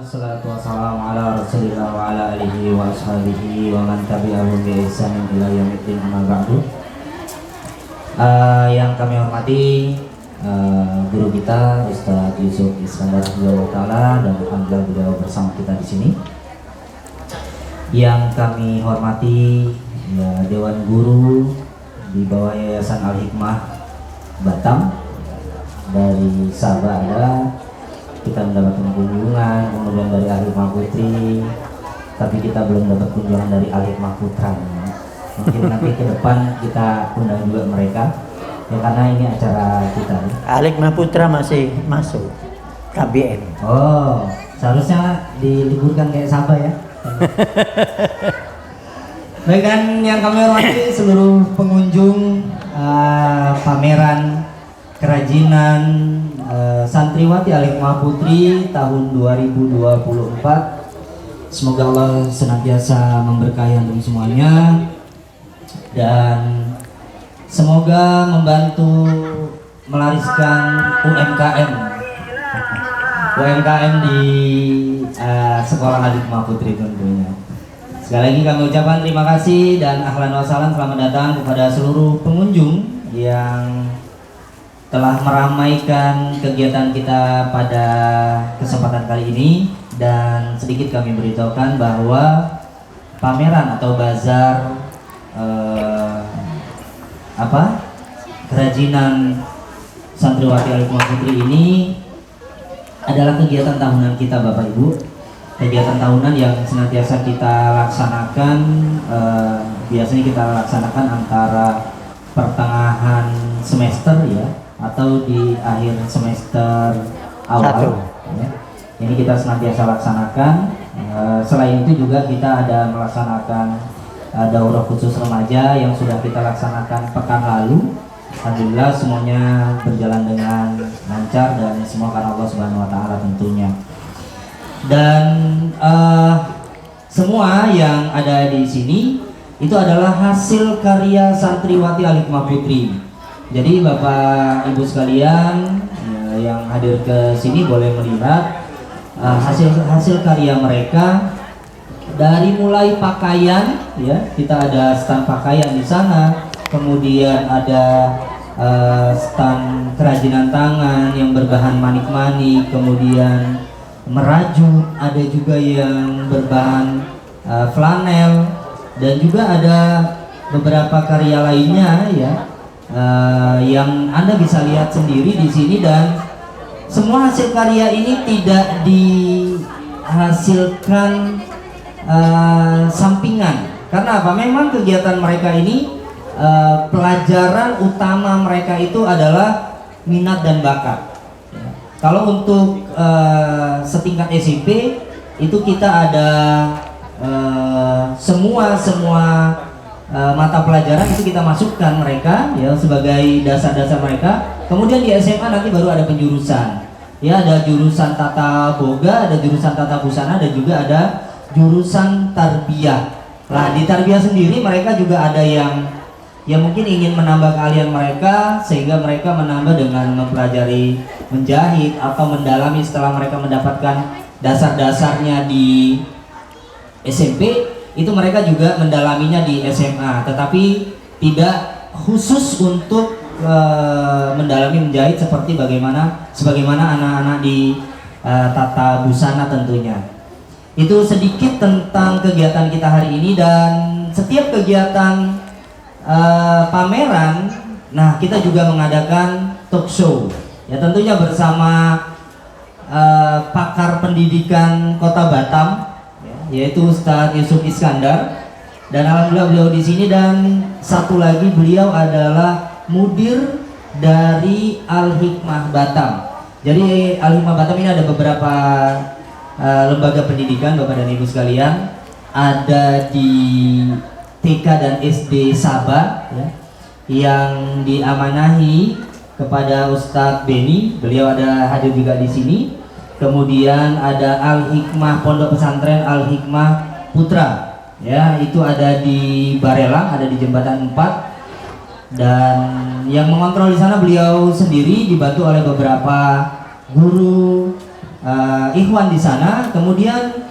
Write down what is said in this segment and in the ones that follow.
wassalatu wassalamu ala rasulillah wa ala alihi wa ashabihi wa man tabi'ahum bi ihsanin ila yaumiddin, amma ba'du. Yang kami hormati guru kita Ustaz Yusuf Iskandar Ta'ala, dan alhamdulillah beliau bersama kita di sini. Yang kami hormati ya, Dewan Guru di bawah Yayasan Al-Hikmah Batam. Dari Sabah ada, kita mendapatkan kunjungan, kemudian dari Al-Hikmah Putri, tapi kita belum dapat kunjungan dari Al-Hikmah Putra. Mungkin nanti ke depan kita undang juga mereka, ya karena ini acara kita. Al-Hikmah Putra masih masuk KBM. Oh, seharusnya diliburkan kayak Sabah ya. Baik, kan yang kami hormati seluruh pengunjung pameran kerajinan santriwati Al-Hikmah Putri tahun 2024. Semoga Allah senantiasa memberkahi antum semuanya dan semoga membantu melariskan UMKM di sekolah Al-Hikmah Putri tentunya. Sekali lagi kami ucapkan terima kasih dan ahlan wa sahlan, selamat datang kepada seluruh pengunjung yang telah meramaikan kegiatan kita pada kesempatan kali ini. Dan sedikit kami beritahukan bahwa pameran atau bazar kerajinan santriwati Al-Hikmah Putri ini adalah kegiatan tahunan kita Bapak Ibu, kegiatan tahunan yang senantiasa kita laksanakan. Biasanya kita laksanakan antara pertengahan semester ya, atau di akhir semester awal ya. Ini kita senantiasa laksanakan. Selain itu juga kita ada melaksanakan daurah khusus remaja yang sudah kita laksanakan pekan lalu. Alhamdulillah semuanya berjalan dengan lancar dan semua karena Allah Subhanahu wa taala tentunya. Dan semua yang ada di sini itu adalah hasil karya santriwati Al-Hikmah Putri. Jadi Bapak Ibu sekalian yang hadir ke sini boleh melihat hasil karya mereka, dari mulai pakaian ya, kita ada stand pakaian di sana, kemudian ada stand kerajinan tangan yang berbahan manik-manik, kemudian merajut, ada juga yang berbahan flanel, dan juga ada beberapa karya lainnya ya, yang Anda bisa lihat sendiri di sini. Dan semua hasil karya ini tidak dihasilkan sampingan. Karena apa? Memang kegiatan mereka ini pelajaran utama mereka itu adalah minat dan bakat. Kalau untuk setingkat SMP itu kita ada semua mata pelajaran itu kita masukkan mereka ya sebagai dasar-dasar mereka. Kemudian di SMA nanti baru ada penjurusan. Ya, ada jurusan tata boga, ada jurusan tata busana, dan juga ada jurusan tarbiyah. Nah, di tarbiyah sendiri mereka juga ada yang mungkin ingin menambah keahlian mereka, sehingga mereka menambah dengan mempelajari menjahit atau mendalami setelah mereka mendapatkan dasar-dasarnya di SMP. Itu mereka juga mendalaminya di SMA, tetapi tidak khusus untuk mendalami menjahit sebagaimana anak-anak di tata busana tentunya. Itu sedikit tentang kegiatan kita hari ini. Dan setiap kegiatan pameran, nah kita juga mengadakan talk show ya, tentunya bersama pakar pendidikan Kota Batam, yaitu Ustaz Yusuf Iskandar, dan alhamdulillah beliau di sini. Dan satu lagi, beliau adalah mudir dari Al-Hikmah Batam. Jadi Al-Hikmah Batam ini ada beberapa lembaga pendidikan Bapak dan Ibu sekalian. Ada di TK dan SD Sabah ya, yang diamanahi kepada Ustadz Beni, beliau ada hadir juga di sini. Kemudian ada Al-Hikmah Pondok Pesantren Al-Hikmah Putra ya, itu ada di Barelang, ada di Jembatan 4. Dan yang mengontrol di sana beliau sendiri, dibantu oleh beberapa guru ikhwan di sana. Kemudian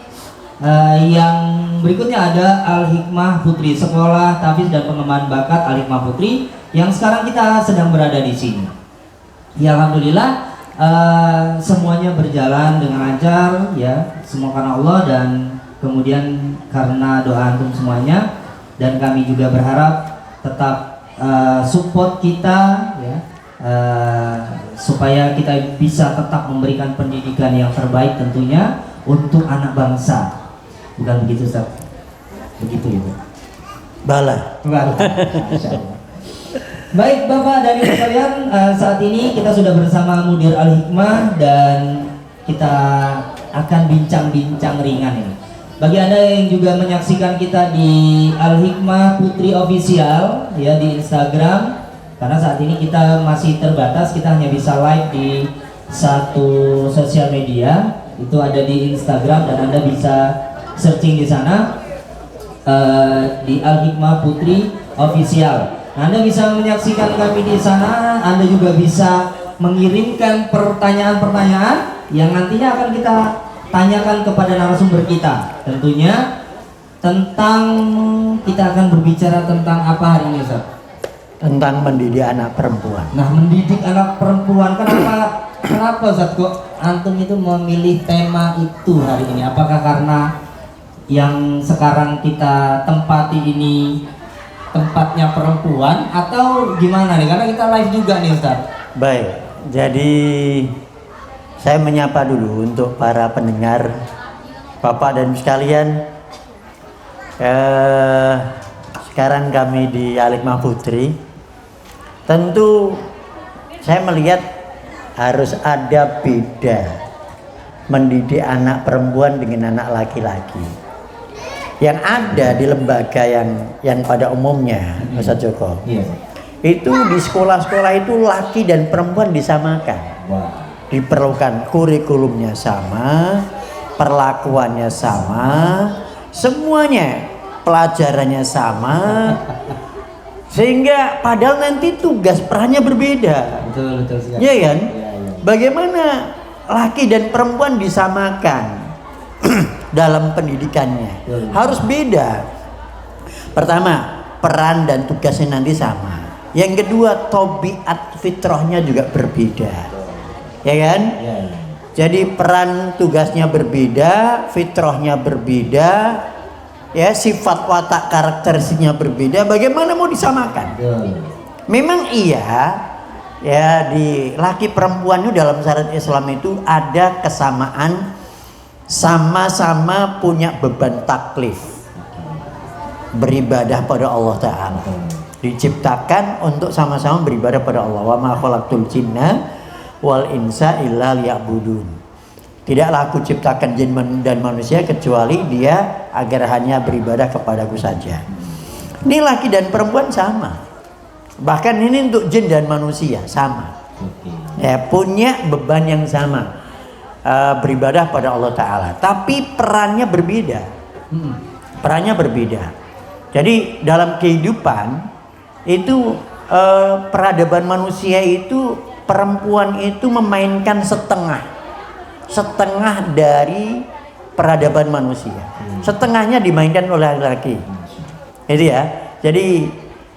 yang berikutnya ada Al-Hikmah Putri, Sekolah Tahfiz dan Pengembangan Bakat Al-Hikmah Putri, yang sekarang kita sedang berada di sini. Ya, alhamdulillah semuanya berjalan dengan lancar ya, semua karena Allah dan kemudian karena doa antum semuanya, dan kami juga berharap tetap support kita ya, supaya kita bisa tetap memberikan pendidikan yang terbaik tentunya untuk anak bangsa. Bukan begitu, Ustaz? Begitu ya, Bala. Masya Allah. Baik Bapak dan Ibu sekalian, saat ini kita sudah bersama Mudir Al-Hikmah dan kita akan bincang-bincang ringan ini. Bagi Anda yang juga menyaksikan kita di Al-Hikmah Putri Official ya di Instagram, karena saat ini kita masih terbatas, kita hanya bisa live di satu sosial media, itu ada di Instagram dan Anda bisa searching di sana di Al-Hikmah Putri Official. Anda bisa menyaksikan kami di sana. Anda juga bisa mengirimkan pertanyaan-pertanyaan yang nantinya akan kita tanyakan kepada narasumber kita. Tentunya tentang, kita akan berbicara tentang apa hari ini, Ustaz? Tentang mendidik anak perempuan. Nah, mendidik anak perempuan. Kenapa Ustaz kok antum itu memilih tema itu hari ini? Apakah karena yang sekarang kita tempati ini tempatnya perempuan atau gimana nih? Karena kita live juga nih, Ustaz. Baik, jadi saya menyapa dulu untuk para pendengar, Bapak dan Ibu sekalian. Sekarang kami di Al-Hikmah Putri. Tentu saya melihat harus ada beda mendidik anak perempuan dengan anak laki-laki. Yang ada di lembaga yang pada umumnya, Ustaz Joko, itu di sekolah-sekolah itu laki dan perempuan disamakan. Diperlukan kurikulumnya sama, perlakuannya sama, semuanya pelajarannya sama, sehingga padahal nanti tugas perannya berbeda. Betul sekali. Iya kan? Bagaimana laki dan perempuan disamakan dalam pendidikannya? Harus beda. Pertama, peran dan tugasnya nanti sama. Yang kedua, tabiat fitrahnya juga berbeda. Ya kan? Jadi peran tugasnya berbeda, fitrahnya berbeda, ya, sifat watak karakteristiknya berbeda. Bagaimana mau disamakan? Memang iya, ya, di laki perempuan itu dalam syariat Islam itu ada kesamaan, sama-sama punya beban taklif beribadah pada Allah Ta'ala. Diciptakan untuk sama-sama beribadah pada Allah. Wa ma khalaqtul jinna wal insa illa liya'budun. Tidaklah aku ciptakan jin dan manusia kecuali dia agar hanya beribadah kepadaku saja. Ini laki dan perempuan sama. Bahkan ini untuk jin dan manusia sama. Ya, punya beban yang sama. Beribadah pada Allah Ta'ala, tapi perannya berbeda. Perannya berbeda. Jadi dalam kehidupan itu peradaban manusia itu, perempuan itu memainkan setengah dari peradaban manusia. Setengahnya dimainkan oleh laki-laki. Itu ya. Jadi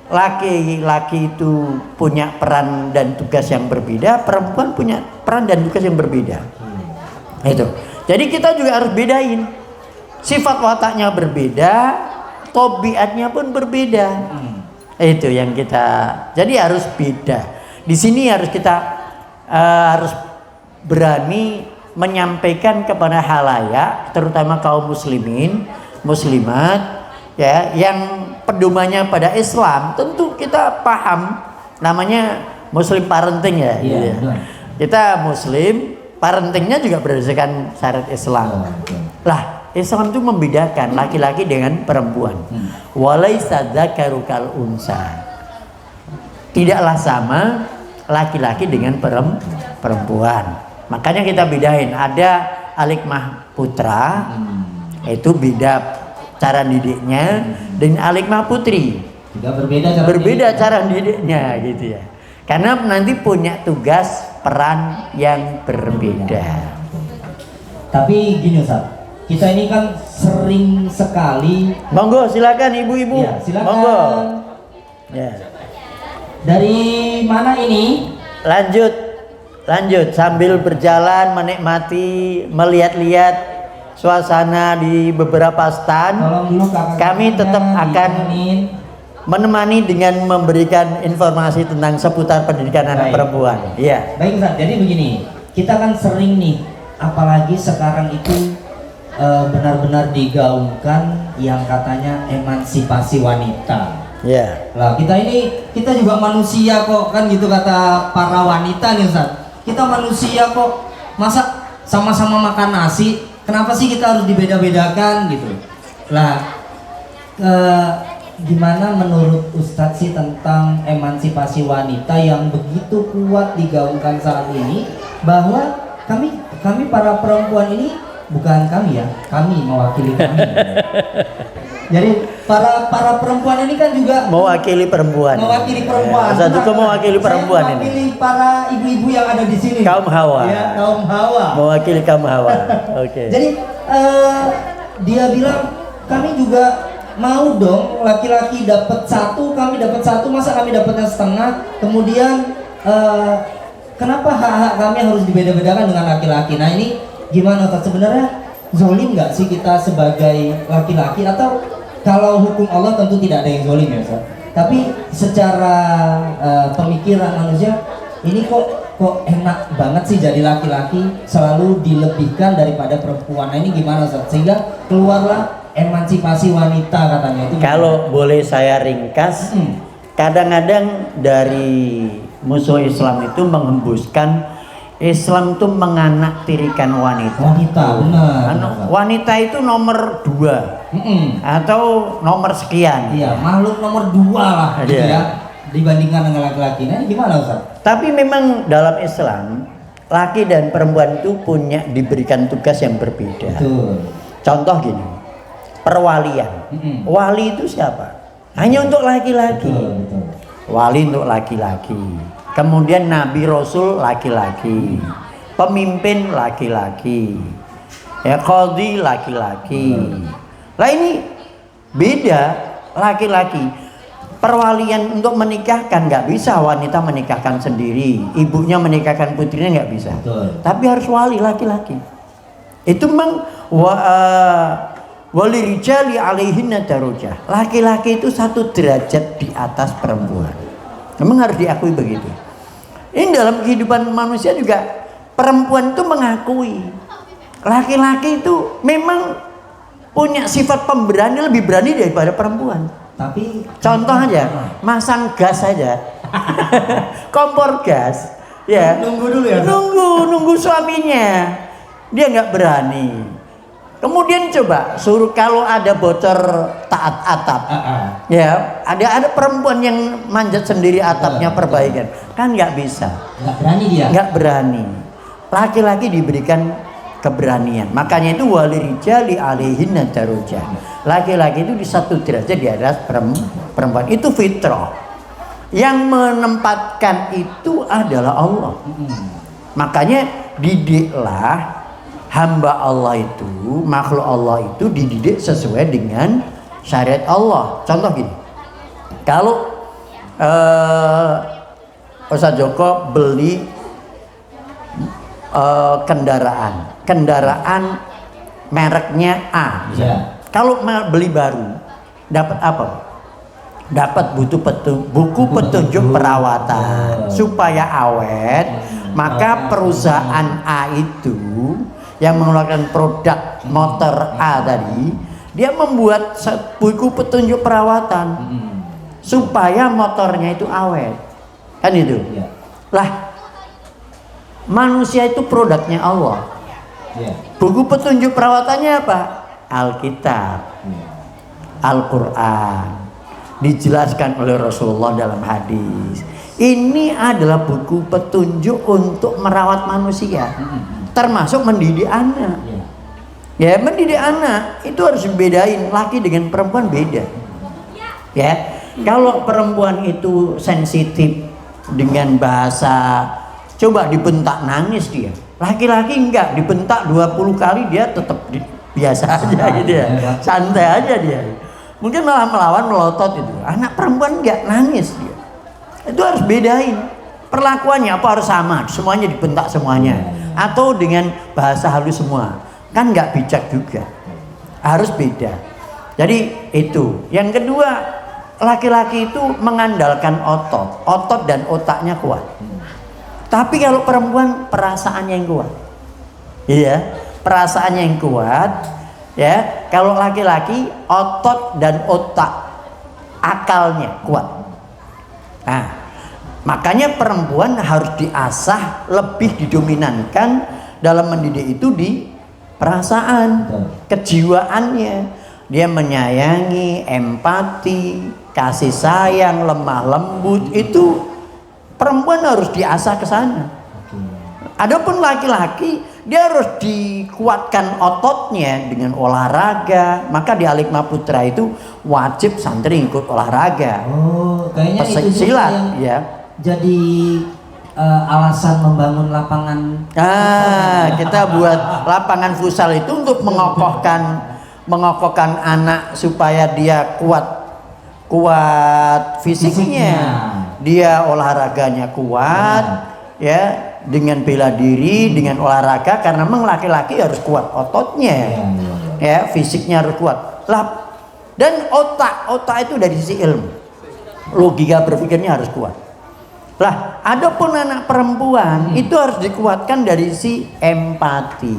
laki-laki itu punya peran dan tugas yang berbeda, perempuan punya peran dan tugas yang berbeda. Itu. Jadi kita juga harus bedain. Sifat wataknya berbeda, tabiatnya pun berbeda. Itu yang kita. Jadi harus beda. Di sini harus kita harus berani menyampaikan kepada halayak, terutama kaum muslimin, muslimat, ya, yang pedomannya pada Islam. Tentu kita paham namanya muslim parenting ya. Kita muslim, parentingnya juga berdasarkan syariat Islam. Lah, Islam itu membedakan laki-laki dengan perempuan. Walaisa dzakaru kal unsa. Tidaklah sama laki-laki dengan perempuan. Makanya kita bedain. Ada Al-Hikmah Putra, itu beda cara didiknya, dan Al-Hikmah Putri. Juga berbeda cara didiknya gitu ya. Karena nanti punya tugas peran yang berbeda. Tapi gini Ustaz, kita ini kan sering sekali. Monggo silakan ibu-ibu. Ya, silakan. Monggo. Ya. Dari mana ini? Lanjut sambil berjalan menikmati, melihat-lihat suasana di beberapa stand. Tolong dulu kakak-kakaknya Kami tetap akan ditemanin. menemani dengan memberikan informasi tentang seputar pendidikan anak Baik. perempuan. Iya. Baik Ustaz, jadi begini, kita kan sering nih, apalagi sekarang itu benar-benar digaungkan yang katanya emansipasi wanita. Iya. Lah kita juga manusia kok, kan gitu kata para wanita nih Ustaz. Kita manusia kok, masa sama-sama makan nasi, kenapa sih kita harus dibeda-bedakan gitu? Lah, gimana menurut Ustadz sih tentang emansipasi wanita yang begitu kuat digaungkan saat ini, bahwa kami para perempuan ini, bukan kami ya, kami mewakili kami. Jadi para perempuan ini kan juga Mewakili perempuan. perempuan. Ustaz Duko mewakili perempuan Saya ini. mewakili para ibu-ibu yang ada di sini. Kaum Hawa. Ya, kaum Hawa. Mewakili kaum Hawa. Oke. Jadi dia bilang kami juga mau dong laki-laki dapat satu, kami dapat satu, masa kami dapatnya setengah? Kemudian kenapa hak-hak kami harus dibeda-bedakan dengan laki-laki? Nah ini gimana Ustaz? Sebenarnya zolim nggak sih kita sebagai laki-laki? Atau kalau hukum Allah tentu tidak ada yang zolim ya Ustaz, tapi secara pemikiran manusia ini kok enak banget sih jadi laki-laki, selalu dilebihkan daripada perempuan. Nah ini gimana Ustaz? Sehingga keluarlah emansipasi wanita katanya itu. Kalau boleh saya ringkas, kadang-kadang dari musuh Islam itu menghembuskan Islam itu menganaktirikan wanita. Benar. Wanita itu nomor 2 atau nomor sekian. Iya, makhluk nomor 2 lah gitu ya, dibandingkan dengan laki-laki. Nah ini gimana Ustaz? Tapi memang dalam Islam laki dan perempuan itu diberikan tugas yang berbeda. Betul. Contoh gini, perwalian. Wali itu siapa? Hanya untuk laki-laki. Betul. Wali untuk laki-laki. Kemudian Nabi Rasul laki-laki. Pemimpin laki-laki. Ya, qadhi laki-laki. Lah ini beda, laki-laki. Perwalian untuk menikahkan nggak bisa wanita menikahkan sendiri, ibunya menikahkan putrinya nggak bisa. Betul. Tapi harus wali laki-laki. Itu memang wali rijali alaihinna darajah. Laki-laki itu 1 derajat di atas perempuan. Memang harus diakui begitu. Ini dalam kehidupan manusia juga perempuan itu mengakui laki-laki itu memang punya sifat pemberani, lebih berani daripada perempuan. Tapi Contoh aja, masang gas saja, kompor gas, ya. Nunggu dulu ya. Nunggu suaminya, dia nggak berani. Kemudian coba suruh kalau ada bocor taat atap, ya ada perempuan yang manjat sendiri atapnya perbaikan, kan nggak bisa. Nggak berani dia. Nggak berani. Laki-laki diberikan keberanian. Makanya itu wali rijali alaihinna darajah. Laki-laki itu di 1 derajat di atas perempuan. Itu fitrah. Yang menempatkan itu adalah Allah. Makanya didiklah hamba Allah itu, makhluk Allah itu dididik sesuai dengan syariat Allah. Contoh gini, kalau Ustaz Joko beli kendaraan mereknya A, Ya. kalau beli baru dapat apa? Dapat buku petunjuk perawatan supaya awet. Maka perusahaan A itu yang mengeluarkan produk motor A tadi, dia membuat buku petunjuk perawatan supaya motornya itu awet, kan itu. Ya. Lah, manusia itu produknya Allah. Ya. Buku petunjuk perawatannya apa? Alkitab, Al-Quran, dijelaskan oleh Rasulullah dalam hadis. Ini adalah buku petunjuk untuk merawat manusia, termasuk mendidik anak. Ya, mendidik anak itu harus dibedain, laki dengan perempuan beda. Ya, kalau perempuan itu sensitif dengan bahasa Coba dibentak nangis dia. Laki-laki enggak, dibentak 20 kali dia tetap biasa aja gitu ya. Santai aja dia. Mungkin malah melawan, melotot itu. Anak perempuan enggak, nangis dia. Itu harus bedain. Perlakuannya apa harus sama, semuanya dibentak semuanya. Atau dengan bahasa halus semua. Kan enggak bijak juga. Harus beda. Jadi itu. Yang kedua, laki-laki itu mengandalkan otot dan otaknya kuat. Tapi kalau perempuan perasaannya yang kuat, iya, perasaannya yang kuat, ya. Kalau laki-laki otot dan otak, akalnya kuat. Nah, makanya perempuan harus diasah lebih didominankan dalam mendidik itu di perasaan, kejiwaannya. Dia menyayangi, empati, kasih sayang, lemah lembut itu. Perempuan harus diasah ke sana. Adapun laki-laki dia harus dikuatkan ototnya dengan olahraga. Maka di Alikma Putra itu wajib santri ikut olahraga. Oh, kayaknya itu silat yang ya. Jadi alasan membangun lapangan. Kita buat lapangan futsal itu untuk mengokohkan anak supaya dia kuat fisiknya. Dia olahraganya kuat, ya, dengan bela diri, dengan olahraga, karena memang laki-laki harus kuat ototnya, ya, fisiknya harus kuat. Lah, dan otak itu dari sisi ilmu, logika berpikirnya harus kuat. Lah, adapun anak perempuan itu harus dikuatkan dari sisi empati,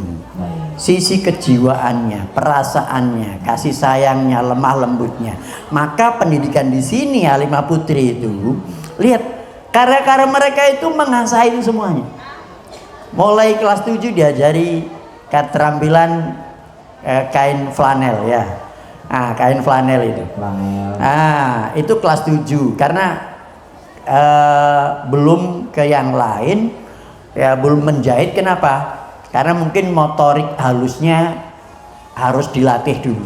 sisi kejiwaannya, perasaannya, kasih sayangnya, lemah lembutnya. Maka pendidikan di sini Halimah Putri itu, lihat karya-karya mereka itu mengasah itu semuanya. Mulai kelas 7 diajari keterampilan kain flanel ya. Kain flanel itu. Itu kelas 7 karena belum ke yang lain ya, belum menjahit. Kenapa? Karena mungkin motorik halusnya harus dilatih dulu.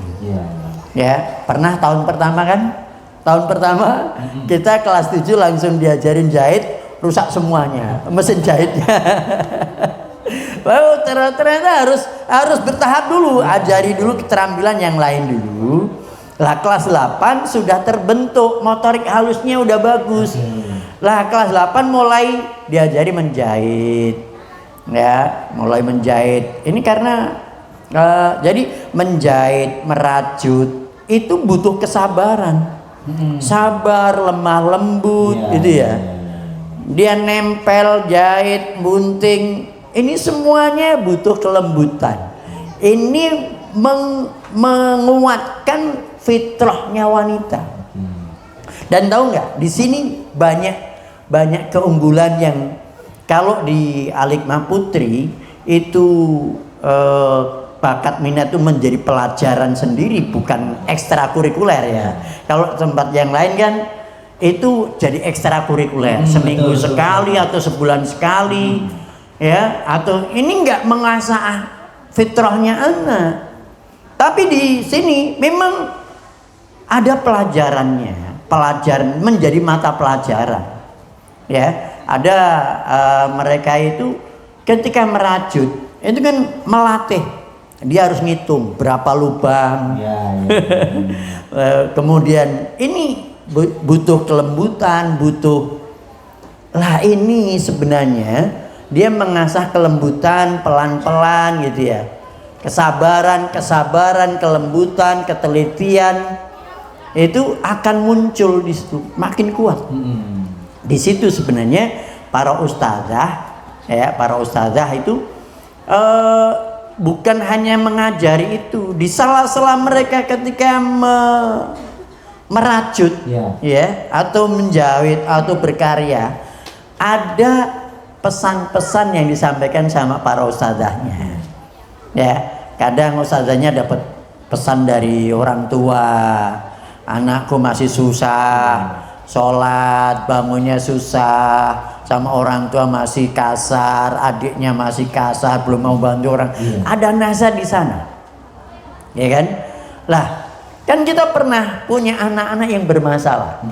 Ya, pernah tahun pertama kan? Tahun pertama kita kelas 7 langsung diajarin jahit, rusak semuanya mesin jahitnya. Wow, ternyata harus bertahap dulu, ajari dulu keterampilan yang lain dulu. Lah kelas 8 sudah terbentuk, motorik halusnya udah bagus. Lah kelas 8 mulai diajari menjahit. Ya, mulai menjahit. Ini karena jadi menjahit, merajut itu butuh kesabaran. Sabar, lemah lembut gitu ya. Dia nempel, jahit, bunting, ini semuanya butuh kelembutan. Ini menguatkan fitrahnya wanita. Dan tahu nggak, di sini banyak keunggulan yang kalau di Alikma Putri itu bakat minat itu menjadi pelajaran sendiri, bukan ekstrakurikuler ya. Kalau tempat yang lain kan itu jadi ekstrakurikuler, seminggu sekali atau sebulan sekali, ya. Atau ini nggak mengasah fitrahnya anak. Tapi di sini memang ada pelajarannya, pelajaran menjadi mata pelajaran, ya. Ada mereka itu ketika merajut itu kan melatih. Dia harus ngitung berapa lubang. Kemudian ini butuh kelembutan, lah ini sebenarnya dia mengasah kelembutan pelan-pelan gitu ya. Kesabaran, kelembutan, ketelitian itu akan muncul di situ, makin kuat. Di situ sebenarnya para ustazah itu bukan hanya mengajari itu, di sela-sela mereka ketika merajut ya, atau menjahit atau berkarya, ada pesan-pesan yang disampaikan sama para ustazahnya. Ya, kadang ustazahnya dapat pesan dari orang tua, anakku masih susah sholat, bangunnya susah, sama orang tua masih kasar, adiknya masih kasar, belum mau bantu orang. Ada nasihat di sana, ya kan? Lah, kan kita pernah punya anak-anak yang bermasalah.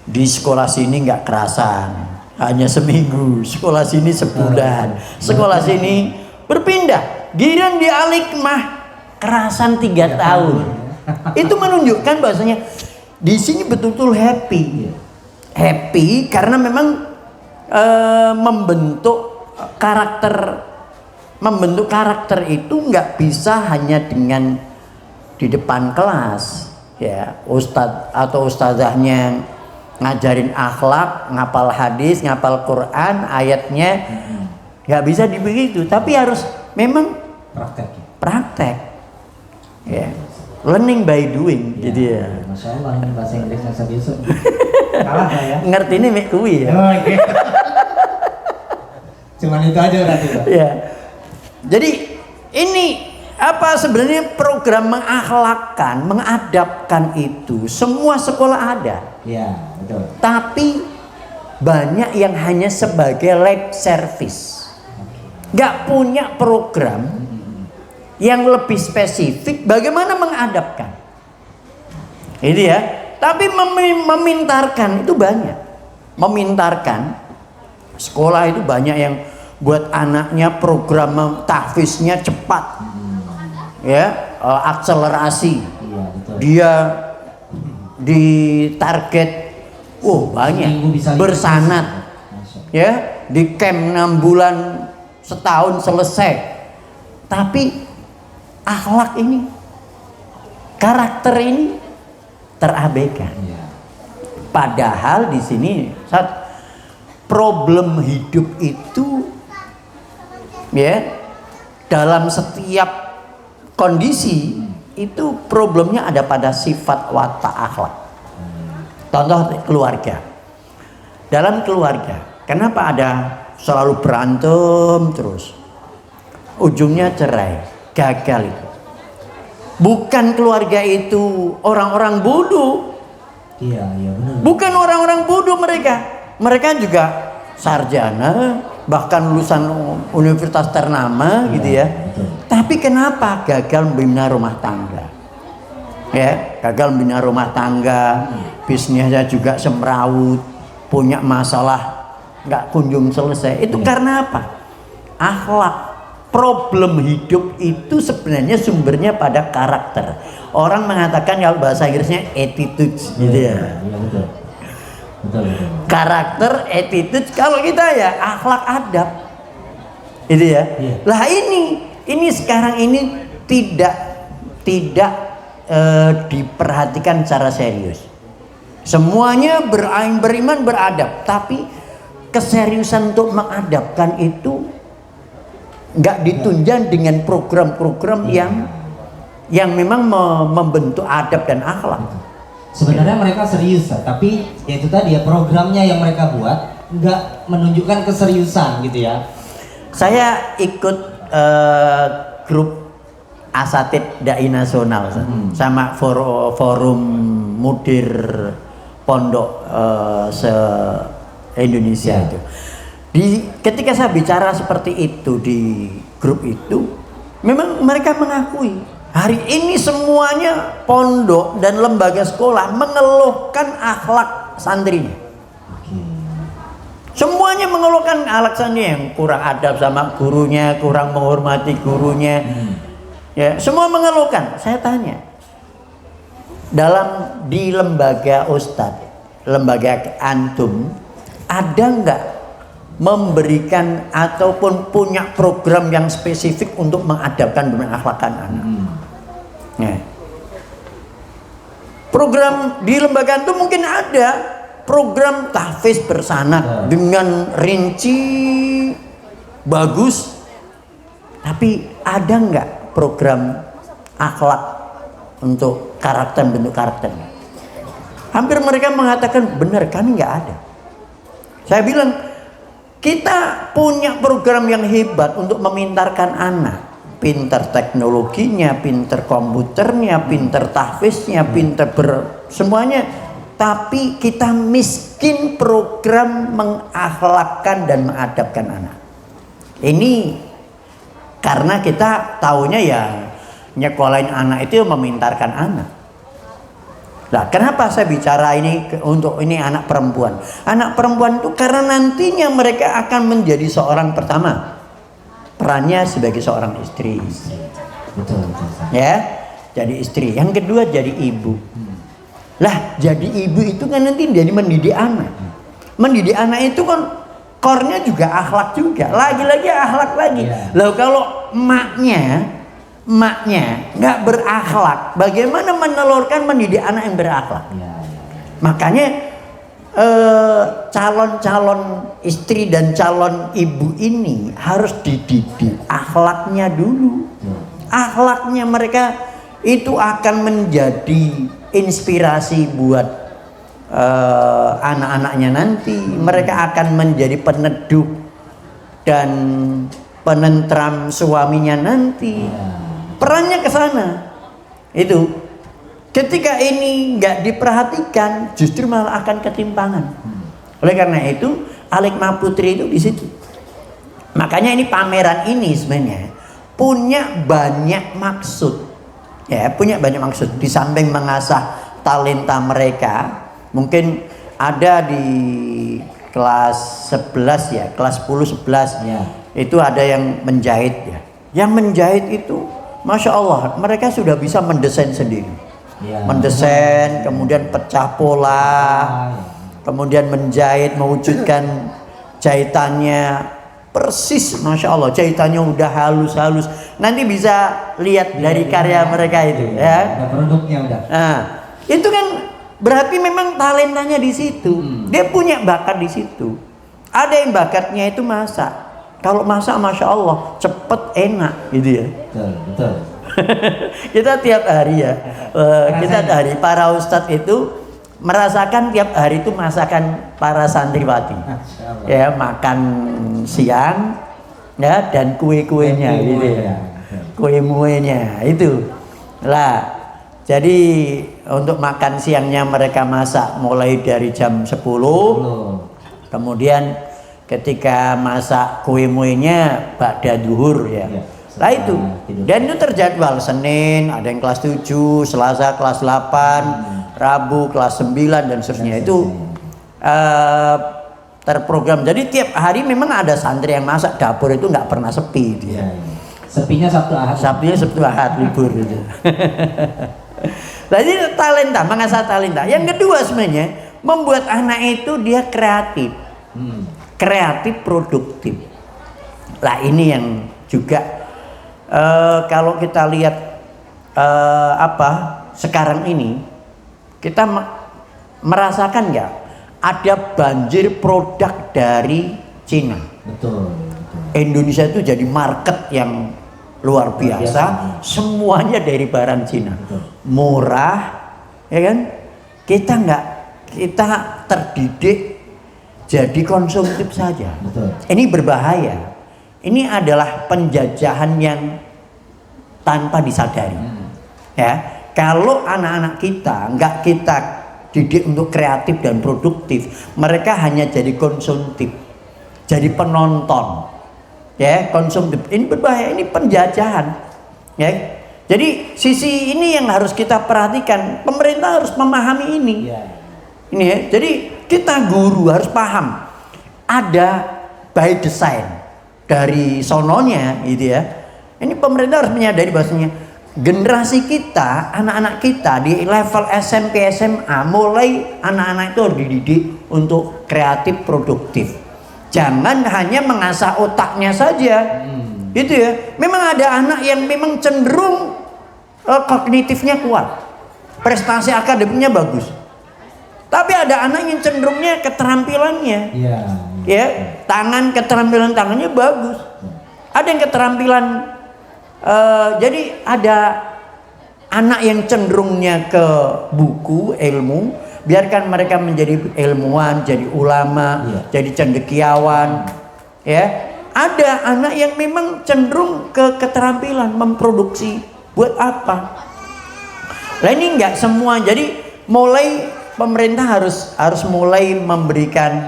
Di sekolah sini nggak kerasan, hanya seminggu, sekolah sini sebulan, sekolah sini berpindah, giliran di Al-Hikmah kerasan 3 tahun. Itu menunjukkan bahasanya di sini betul-betul happy karena memang membentuk karakter itu nggak bisa hanya dengan di depan kelas, ya, ustadz atau ustazahnya ngajarin akhlak, ngapal hadis, ngapal Quran, ayatnya, nggak bisa begitu, tapi harus memang praktek, ya, learning by doing, gitu ya. Masya Allah, ini bahasa Inggrisnya bisa kalah ya. Ngerti ini mek kuwi ya. Oh, okay. Cuman itu aja berarti, Pak. Ya. Jadi ini apa sebenarnya program mengakhlakkan, mengadapkan itu semua sekolah ada. Iya, betul. Tapi banyak yang hanya sebagai lip service. Nggak punya program yang lebih spesifik bagaimana mengadapkan. Ini ya. Tapi memintarkan itu banyak. Memintarkan sekolah itu banyak yang buat anaknya program tahfiznya cepat. Ya, akselerasi. Iya, betul. Dia di target banyak bersanad. Ya, di camp 6 bulan, setahun selesai. Tapi akhlak ini, karakter ini terabaikan. Padahal di sini problem hidup itu, ya, dalam setiap kondisi itu problemnya ada pada sifat watak akhlak. Contoh keluarga. Dalam keluarga, kenapa ada selalu berantem terus? Ujungnya cerai, gagal itu. Bukan keluarga itu orang-orang bodoh. Iya, benar. Bukan orang-orang bodoh mereka. Mereka juga sarjana, bahkan lulusan universitas ternama, gitu ya. Betul. Tapi kenapa gagal membina rumah tangga? Ya, gagal membina rumah tangga, bisnisnya juga semrawut, punya masalah nggak kunjung selesai. Itu karena apa? Akhlak. Problem hidup itu sebenarnya sumbernya pada karakter. Orang mengatakan kalau bahasa Inggrisnya attitude, gitu ya. Iya, betul. Betul. Karakter, attitude. Kalau kita ya akhlak adab, gitu ya. Iya. Lah ini sekarang ini tidak diperhatikan secara serius. Semuanya beriman, beradab, tapi keseriusan untuk mengadabkan itu nggak ditunjang dengan program-program yang memang membentuk adab dan akhlak. Sebenarnya mereka serius, tapi ya itu tadi ya, programnya yang mereka buat nggak menunjukkan keseriusan, gitu ya. Saya ikut grup asatid dai nasional sama forum mudir pondok se Indonesia itu. Ketika saya bicara seperti itu di grup itu, memang mereka mengakui hari ini semuanya pondok dan lembaga sekolah mengeluhkan akhlak santrinya. Semuanya mengeluhkan akhlak santrinya, yang kurang adab sama gurunya, kurang menghormati gurunya. Ya, semua mengeluhkan. Saya tanya, di lembaga ustadz, lembaga antum, ada nggak memberikan ataupun punya program yang spesifik untuk mengadabkan dan mengakhlakkan anak? Ya. Program di lembaga itu mungkin ada program tahfiz bersanad dengan rinci bagus, tapi ada nggak program akhlak untuk karakter, bentuk karakternya? Hampir mereka mengatakan benar, kami nggak ada. Saya bilang kita punya program yang hebat untuk memintarkan anak. Pinter teknologinya, pinter komputernya, pinter tahfiznya, pinter semuanya. Tapi kita miskin program mengakhlakkan dan mengadabkan anak. Ini karena kita taunya ya nyekolahin anak itu memintarkan anak. Nah, kenapa saya bicara ini untuk ini anak perempuan? Anak perempuan itu karena nantinya mereka akan menjadi seorang, pertama perannya sebagai seorang istri. Betul, betul. Ya, jadi istri. Yang kedua jadi ibu. Lah, jadi ibu itu kan nanti jadi mendidik anak. Mendidik anak itu kan core-nya juga akhlak juga. Lagi-lagi akhlak lagi. Lalu kalau emaknya nggak berakhlak, bagaimana menelurkan mendidik anak yang berakhlak? Makanya calon-calon istri dan calon ibu ini harus dididik akhlaknya dulu. Akhlaknya mereka itu akan menjadi inspirasi buat anak-anaknya nanti. Mereka akan menjadi peneduh dan penentram suaminya nanti. Perannya ke sana. Itu ketika ini nggak diperhatikan, justru malah akan ketimpangan. Oleh karena itu, Al-Hikmah Putri itu di situ. Makanya ini pameran ini sebenarnya punya banyak maksud. Ya, punya banyak maksud. Di samping mengasah talenta mereka, mungkin ada di kelas 11 ya, kelas 10 11 ya. Itu ada yang menjahit ya. Yang menjahit itu Masya Allah, mereka sudah bisa mendesain sendiri. Mendesain, kemudian pecah pola, kemudian menjahit, mewujudkan jahitannya persis, Masya Allah, jahitannya udah halus-halus. Nanti bisa lihat dari karya mereka itu, ya. Produknya udah. Nah, itu kan berarti memang talentanya di situ. Dia punya bakat di situ. Ada yang bakatnya itu masak. Kalau masak, Masya Allah, cepet, enak, gitu ya. Betul. Kita tiap hari ya, kita dari para ustadz itu merasakan tiap hari itu masakan para santriwati. Ya, makan siang, ya, dan kue-kuenya, gitu ya. Kue-muenya itu. Lah, jadi untuk makan siangnya mereka masak mulai dari jam 10. Kemudian ketika masak kue muenya ba'da duhur ya. Nah itu. Dan itu terjadwal. Senin ada yang kelas 7, Selasa kelas 8, Rabu kelas 9 dan seterusnya. Itu terprogram. Jadi tiap hari memang ada santri yang masak, dapur itu nggak pernah sepi gitu ya. Sepinya Sabtu Ahad. Sabtunya Sabtu Ahad libur gitu. Jadi talenta, mengasah talenta. Yang kedua sebenarnya membuat anak itu dia kreatif. Kreatif, produktif. Lah ini yang juga kalau kita lihat sekarang ini kita merasakan nggak ada banjir produk dari Cina. Betul. Indonesia itu jadi market yang luar biasa. Semuanya dari barang Cina. Betul. Murah, ya kan? Kita terdidik jadi konsumtif saja. Betul. Ini berbahaya. Ini adalah penjajahan yang tanpa disadari. Ya, kalau anak-anak kita nggak kita didik untuk kreatif dan produktif, mereka hanya jadi konsumtif, jadi penonton. Ya, konsumtif. Ini berbahaya. Ini penjajahan. Ya, jadi sisi ini yang harus kita perhatikan. Pemerintah harus memahami ini. Ini ya. Jadi kita guru harus paham ada by design dari sononya gitu ya. Ini pemerintah harus menyadari bahwasanya generasi kita, anak-anak kita di level SMP SMA mulai anak-anak itu harus dididik untuk kreatif produktif. Jangan hanya mengasah otaknya saja. Gitu ya. Memang ada anak yang memang cenderung kognitifnya kuat. Prestasi akademiknya bagus. Tapi ada anak yang cenderungnya keterampilannya, ya, keterampilan tangannya bagus. Ada yang keterampilan, jadi ada anak yang cenderungnya ke buku, ilmu. Biarkan mereka menjadi ilmuwan, jadi ulama, jadi cendekiawan. Ya, ada anak yang memang cenderung ke keterampilan memproduksi. Buat apa? Nah ini nggak semua. Jadi mulai pemerintah harus mulai memberikan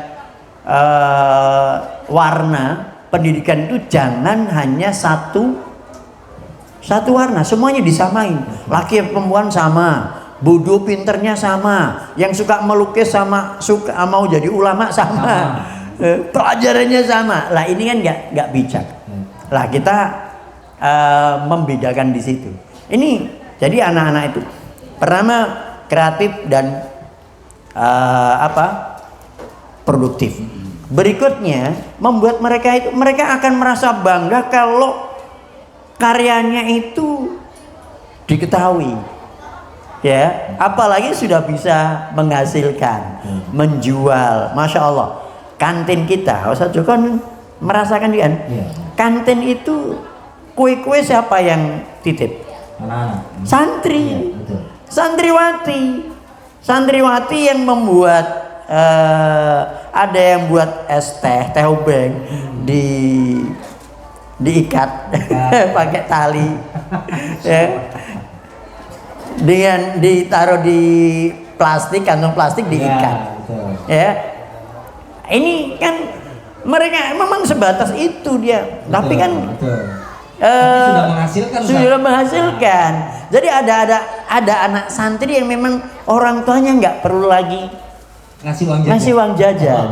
warna pendidikan itu. Jangan hanya satu warna, semuanya disamain. Laki dan perempuan sama, bodoh pinternya sama, yang suka melukis sama suka mau jadi ulama sama. Pelajarannya sama. Lah ini kan nggak bijak. Lah kita membedakan di situ. Ini jadi anak-anak itu pertama kreatif dan produktif. Berikutnya membuat mereka akan merasa bangga kalau karyanya itu diketahui. Ya, apalagi sudah bisa menghasilkan, menjual. Masya Allah. Kantin kita, Ustaz Joko merasakan kan? Kantin itu kue-kue siapa yang titip? Anak-anak. Santri. Betul. Santriwati yang membuat ada yang buat es teh obeng diikat pakai tali, ya. Dengan ditaruh di plastik, kantong plastik diikat, ya. Ini kan mereka memang sebatas itu dia, betul, tapi kan sudah menghasilkan. Jadi ada anak santri yang memang orang tuanya nggak perlu lagi ngasih uang jajan.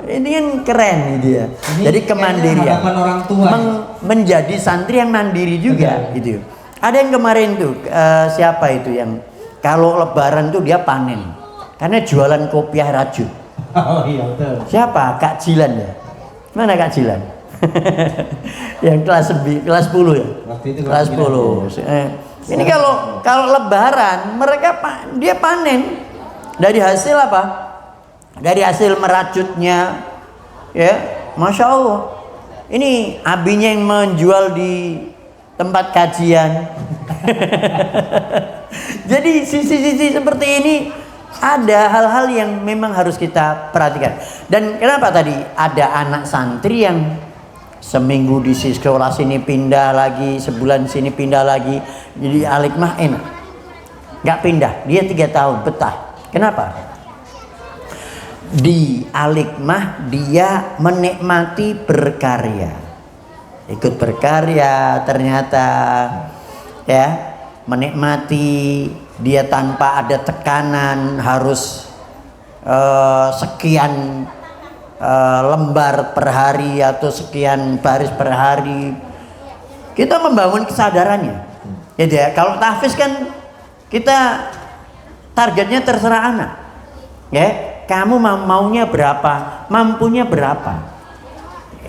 Ini kan keren nih dia. Jadi kemandirian, orang tua menjadi santri yang mandiri juga. Gitu. Ada yang kemarin tuh siapa itu yang kalau lebaran tuh dia panen karena jualan kopiah rajut. Oh iya betul. Siapa? Kak Jilan ya? Mana Kak Jilan? Yang kelas 10 ya? Waktu itu kelas 10. Ini kalau lebaran dia panen dari hasil apa? Dari hasil merajutnya, ya, Masya Allah. Ini abinya yang menjual di tempat kajian. Jadi sisi-sisi seperti ini ada hal-hal yang memang harus kita perhatikan. Dan kenapa tadi ada anak santri yang seminggu di sekolah sini pindah lagi, sebulan sini pindah lagi. Jadi Al-Hikmah enak, nggak pindah, dia 3 tahun betah. Kenapa? Di Al-Hikmah dia menikmati berkarya, ikut berkarya ternyata, ya, menikmati. Dia tanpa ada tekanan harus sekian lembar per hari atau sekian baris per hari. Kita membangun kesadarannya. Ya, kalau tahfiz kan kita targetnya terserah anak. Ya, kamu maunya berapa, mampunya berapa.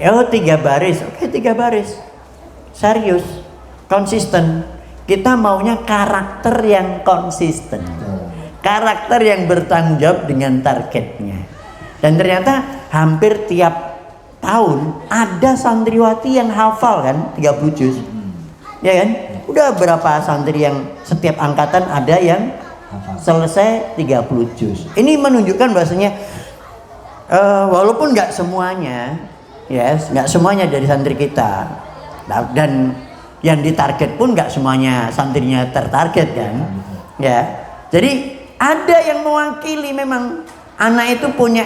3 baris, oke 3 baris. Serius, konsisten. Kita maunya karakter yang konsisten, karakter yang bertanggung jawab dengan targetnya. Dan ternyata hampir tiap tahun ada santriwati yang hafal kan 30 juz, ya kan? Udah berapa santri yang setiap angkatan ada yang selesai 30 juz. Ini menunjukkan bahwasanya walaupun nggak semuanya, yes, nggak semuanya dari santri kita, dan yang ditarget pun nggak semuanya santrinya tertarget kan, ya. Jadi ada yang mewakili, memang anak itu punya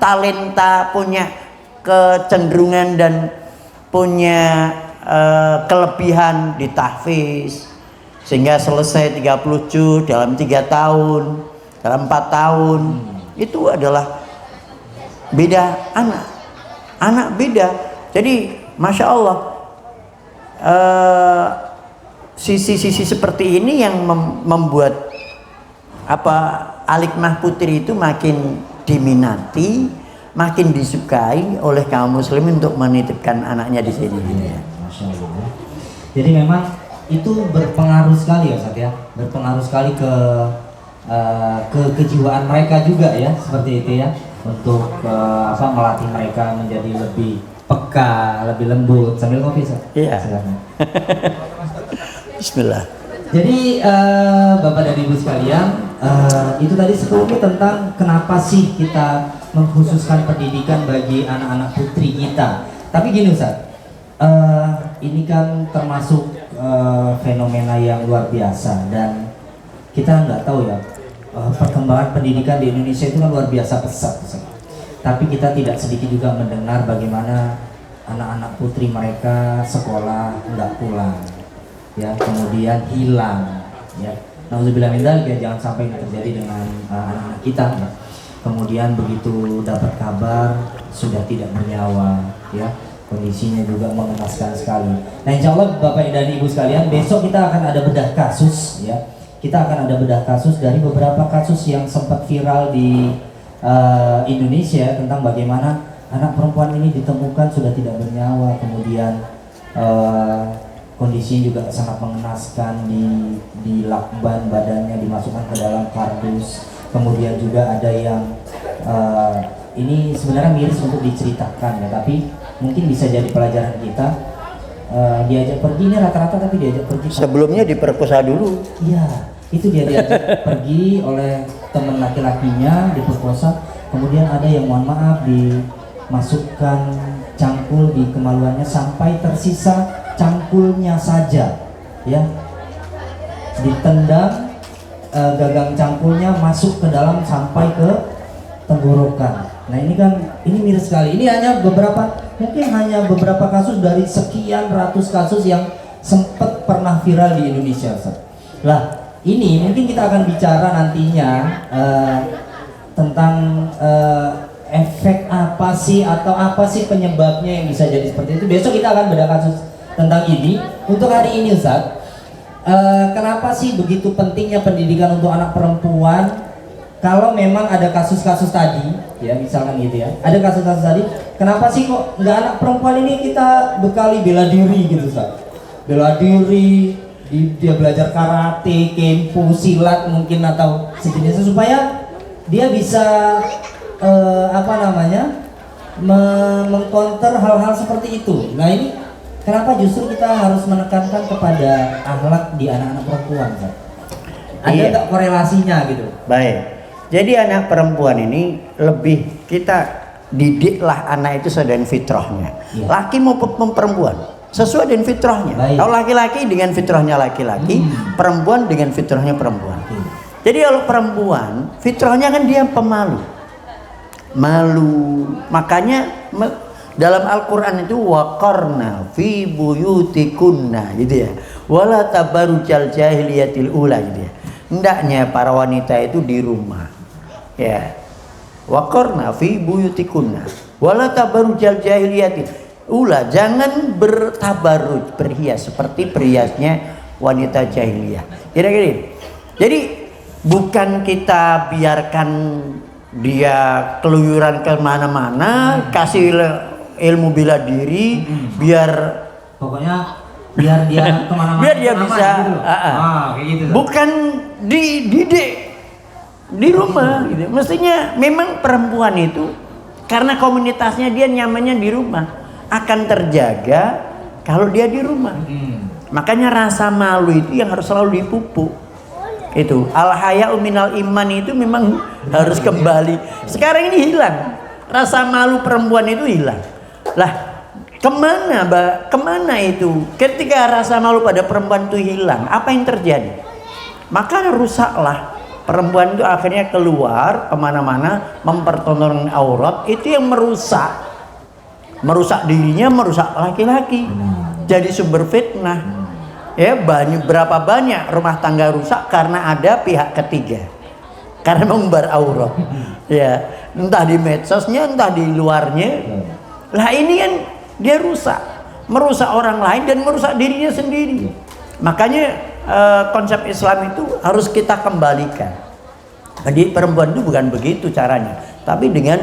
talenta, punya kecenderungan dan punya kelebihan di tahfiz sehingga selesai 30 juz dalam 3 tahun, dalam 4 tahun. Itu adalah beda anak beda. Jadi Masya Allah, sisi-sisi seperti ini yang membuat Al-Hikmah Putri itu makin diminati, makin disukai oleh kaum muslimin untuk menitipkan anaknya di sini. Masya Allah. Jadi memang itu berpengaruh sekali ya Ustaz ya, berpengaruh sekali ke kejiwaan mereka juga ya, seperti itu ya, untuk melatih mereka menjadi lebih peka, lebih lembut. Sambil ngopi Ustaz. Iya. Bismillah. Jadi Bapak dan Ibu sekalian, itu tadi sebelumnya tentang kenapa sih kita mengkhususkan pendidikan bagi anak-anak putri kita. Tapi gini Ustaz, ini kan termasuk fenomena yang luar biasa, dan kita nggak tahu ya, perkembangan pendidikan di Indonesia itu kan luar biasa pesat Ustaz. Tapi kita tidak sedikit juga mendengar bagaimana anak-anak putri mereka sekolah nggak pulang, ya, kemudian hilang, ya, Nauzubillah min dzalik, ya, jangan sampai ini terjadi dengan anak-anak kita ya. Kemudian begitu dapat kabar sudah tidak bernyawa ya, kondisinya juga mengenaskan sekali. Nah, insya Allah Bapak dan Ibu sekalian, besok kita akan ada bedah kasus ya. Kita akan ada bedah kasus dari beberapa kasus yang sempat viral di Indonesia tentang bagaimana anak perempuan ini ditemukan sudah tidak bernyawa, kemudian kondisinya juga sangat mengenaskan, di lakban badannya, dimasukkan ke dalam kardus. Kemudian juga ada yang ini sebenarnya miris untuk diceritakan ya, tapi mungkin bisa jadi pelajaran kita. Diajak pergi ini rata-rata, tapi diajak pergi Sebelumnya diperkosa dulu. iya, itu dia diajak pergi oleh teman laki-lakinya, diperkosa. Kemudian ada yang mohon maaf dimasukkan cangkul di kemaluannya sampai tersisa cangkulnya saja ya, ditendang, gagang cangkulnya masuk ke dalam sampai ke tenggorokan. Nah ini kan, ini miris sekali. Ini hanya beberapa kasus dari sekian ratus kasus yang sempat pernah viral di Indonesia, Ustaz. Lah ini mungkin kita akan bicara nantinya tentang efek apa sih, atau apa sih penyebabnya yang bisa jadi seperti itu. Besok kita akan bedah kasus tentang ini. Untuk hari ini Ustaz, kenapa sih begitu pentingnya pendidikan untuk anak perempuan? Kalau memang ada kasus-kasus tadi, ya misalkan gitu ya, ada kasus-kasus tadi, kenapa sih kok nggak anak perempuan ini kita bekali bela diri gitu Ustaz? Bela diri, dia belajar karate, kempo, silat mungkin atau sejenisnya, supaya dia bisa mengcounter hal-hal seperti itu. Nah ini kenapa justru kita harus menekankan kepada akhlak di anak-anak perempuan, Ustaz? Ada nggak korelasinya gitu? Baik. Jadi anak perempuan ini lebih kita didiklah anak itu sesuai dengan fitrahnya. Iya. Laki maupun perempuan sesuai dengan fitrahnya. Baik. Kalau laki-laki dengan fitrahnya laki-laki, perempuan dengan fitrahnya perempuan. Jadi kalau perempuan fitrahnya kan dia pemalu, malu. Makanya dalam Al-Quran itu waqarna fi buyutikunna gitu ya, wala tabarujal jahiliyatil ula gitu ya. Hendaknya para wanita itu di rumah ya, waqarna fi buyutikunna wala tabarujal jahiliyatil ula, jangan bertabaruj, berhias seperti berhiasnya wanita jahiliyah. Kira-kira jadi bukan kita biarkan dia keluyuran kemana-mana, kasih ilmu bela diri, biar pokoknya biar dia kemana-mana, biar dia bisa gitu. Kayak gitu, bukan dididik di rumah gitu. Mestinya memang perempuan itu karena komunitasnya dia nyamannya di rumah, akan terjaga kalau dia di rumah. Makanya rasa malu itu yang harus selalu dipupuk. Itu al-haya'u minal iman itu memang harus kembali. Sekarang ini hilang, rasa malu perempuan itu hilang. Lah kemana itu? Ketika rasa malu pada perempuan itu hilang, apa yang terjadi? Maka rusaklah perempuan itu, akhirnya keluar kemana-mana mempertontonkan aurat. Itu yang merusak dirinya, merusak laki-laki, jadi sumber fitnah. Ya, berapa banyak rumah tangga rusak karena ada pihak ketiga, karena mengumbar aurat. Ya, entah di medsosnya, entah di luarnya. Lah ini kan dia merusak orang lain dan merusak dirinya sendiri. Makanya konsep Islam itu harus kita kembalikan. Jadi perempuan itu bukan begitu caranya, tapi dengan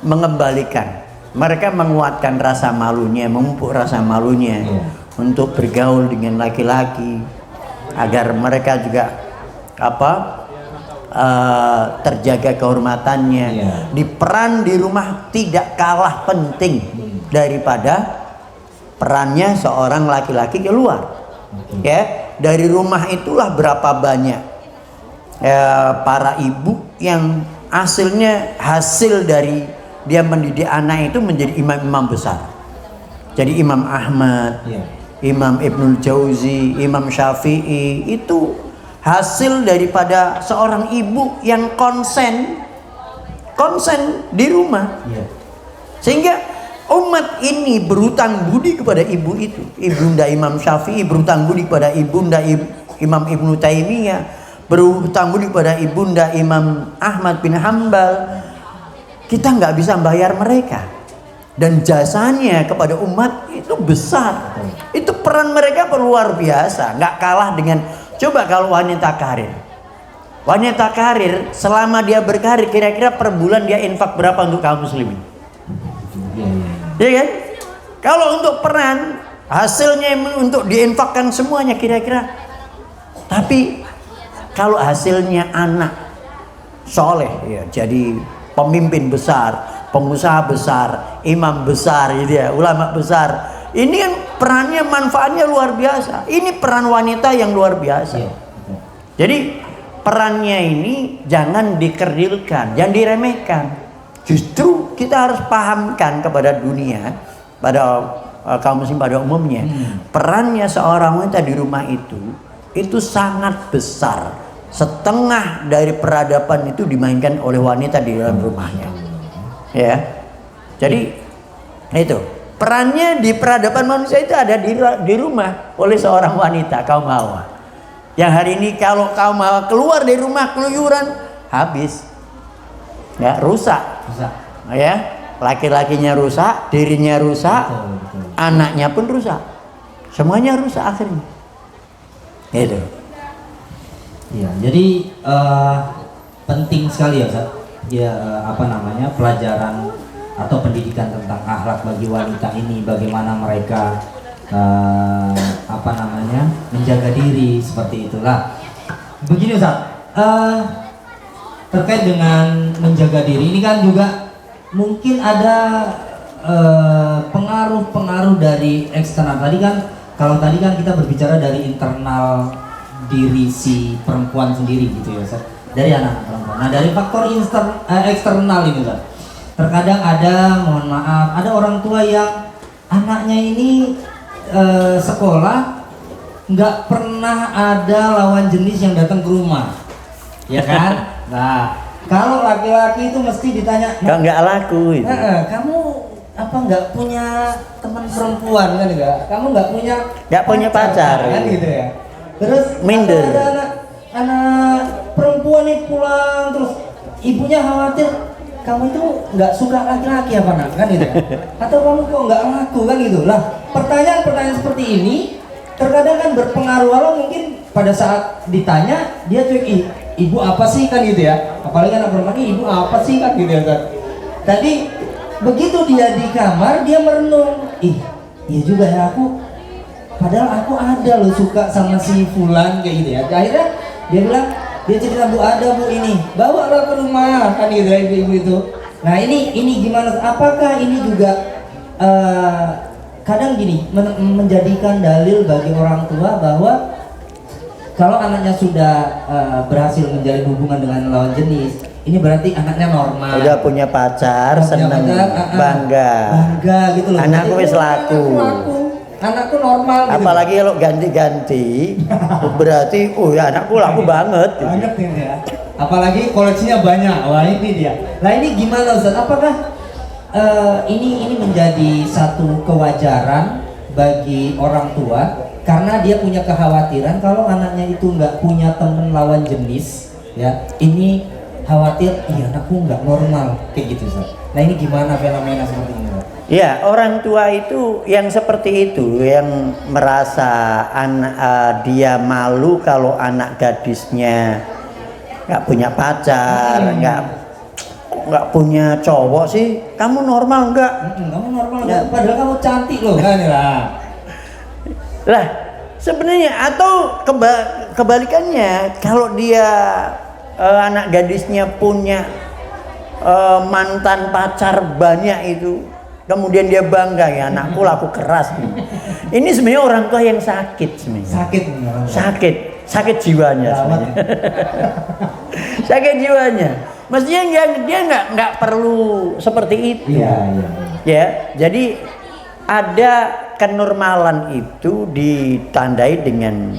mengembalikan. Mereka menguatkan rasa malunya, memupuk rasa malunya untuk bergaul dengan laki-laki, agar mereka juga terjaga kehormatannya. Di peran di rumah tidak kalah penting daripada perannya seorang laki-laki keluar. Ya, dari rumah itulah berapa banyak para ibu yang hasil dari dia mendidik anak itu menjadi imam-imam besar. Jadi Imam Ahmad, Imam Ibnul Jauzi, Imam Syafi'i itu hasil daripada seorang ibu yang konsen di rumah. Sehingga umat ini berutang budi kepada ibu itu. Ibunda Imam Syafi'i berutang budi kepada ibunda Imam Ibnu Taimiyah, berhutang budi pada ibunda Imam Ahmad bin Hambal, kita nggak bisa bayar mereka. Dan jasanya kepada umat itu besar. Itu peran mereka luar biasa, nggak kalah dengan, coba kalau wanita karir. Wanita karir selama dia berkarir, kira-kira per bulan dia infak berapa untuk kaum muslimin? Iya kan? Kalau untuk peran, hasilnya untuk diinfakkan semuanya kira-kira. Tapi kalau hasilnya anak soleh, ya, jadi pemimpin besar, pengusaha besar, imam besar, gitu ya, ulama besar. Ini kan perannya, manfaatnya luar biasa. Ini peran wanita yang luar biasa. Jadi perannya ini jangan dikerdilkan, jangan diremehkan. Justru kita harus pahamkan kepada dunia, pada kaum muslim pada umumnya, perannya seorang wanita di rumah itu sangat besar. Setengah dari peradaban itu dimainkan oleh wanita di dalam rumahnya. Ya. Jadi itu perannya di peradaban manusia itu ada di rumah oleh seorang wanita, kaum Hawa. Yang hari ini kalau kaum Hawa keluar dari rumah keluyuran, habis. Ya, rusak. Ya, laki-lakinya rusak, dirinya rusak, anaknya pun rusak. Semuanya rusak akhirnya. Itu. Iya, jadi penting sekali ya, Ustaz. Ya, pelajaran atau pendidikan tentang akhlak bagi wanita ini, bagaimana mereka menjaga diri, seperti itulah. Begini Ustaz, terkait dengan menjaga diri ini kan juga mungkin ada pengaruh-pengaruh dari eksternal. Kalau tadi kan kita berbicara dari internal diri si perempuan sendiri gitu ya Ustaz, dari anak perempuan. Nah, dari faktor eksternal ini Ustaz, terkadang mohon maaf, ada orang tua yang anaknya ini sekolah nggak pernah ada lawan jenis yang datang ke rumah, ya kan? Nah, kalau laki-laki itu mesti ditanya, nggak laku itu. Kamu nggak punya teman perempuan kan? Kamu nggak punya pacar kan gitu ya? Terus minder. Ada anak perempuan nih pulang, terus ibunya khawatir kamu itu nggak suka laki-laki apa nak kan gitu? Atau kamu kok nggak laku kan gitu? Lah, pertanyaan-pertanyaan seperti ini terkadang kan berpengaruh. Walau mungkin pada saat ditanya dia cuek, ibu apa sih kan gitu ya? Apalagi anak perempuan, ibu apa sih kan gitu ya kan? Tadi begitu dia di kamar dia merenung, iya juga ya, padahal aku ada loh suka sama si fulan kayak gitu ya. Akhirnya dia bilang, dia cerita, Bu, ada Bu ini, bawalah ke rumah kan gitu ya ibu itu. Nah ini gimana? Apakah ini juga kadang gini menjadikan dalil bagi orang tua bahwa kalau anaknya sudah berhasil menjalin hubungan dengan lawan jenis, ini berarti anaknya normal. Udah punya pacar, seneng, bangga gitu loh. Anakku wis laku. Anakku normal gitu. Apalagi kalau ganti-ganti berarti ya anakku laku banget. Banget ini ya. Apalagi koleksinya banyak. Wah, ini dia. Nah, ini gimana Ustaz? Apakah ini menjadi satu kewajaran bagi orang tua karena dia punya kekhawatiran kalau anaknya itu nggak punya teman lawan jenis, ya. Ini khawatir, anakku nggak normal kayak gitu Ustaz. Nah, ini gimana fenomena seperti ini? Ya, orang tua itu yang seperti itu, yang merasa dia malu kalau anak gadisnya nggak punya pacar, nggak punya cowok sih. Kamu normal nggak? Kamu normal nggak? Padahal kamu cantik loh kan ya. Lah, sebenarnya atau kebalikannya, kalau dia anak gadisnya punya mantan pacar banyak itu, kemudian dia bangga, ya anakku laku keras nih. Ini sebenarnya orang tua yang sakit sebenarnya. Sakit jiwanya sebenarnya. Sakit jiwanya. Mestinya dia nggak perlu seperti itu. Ya, jadi ada kenormalan itu ditandai dengan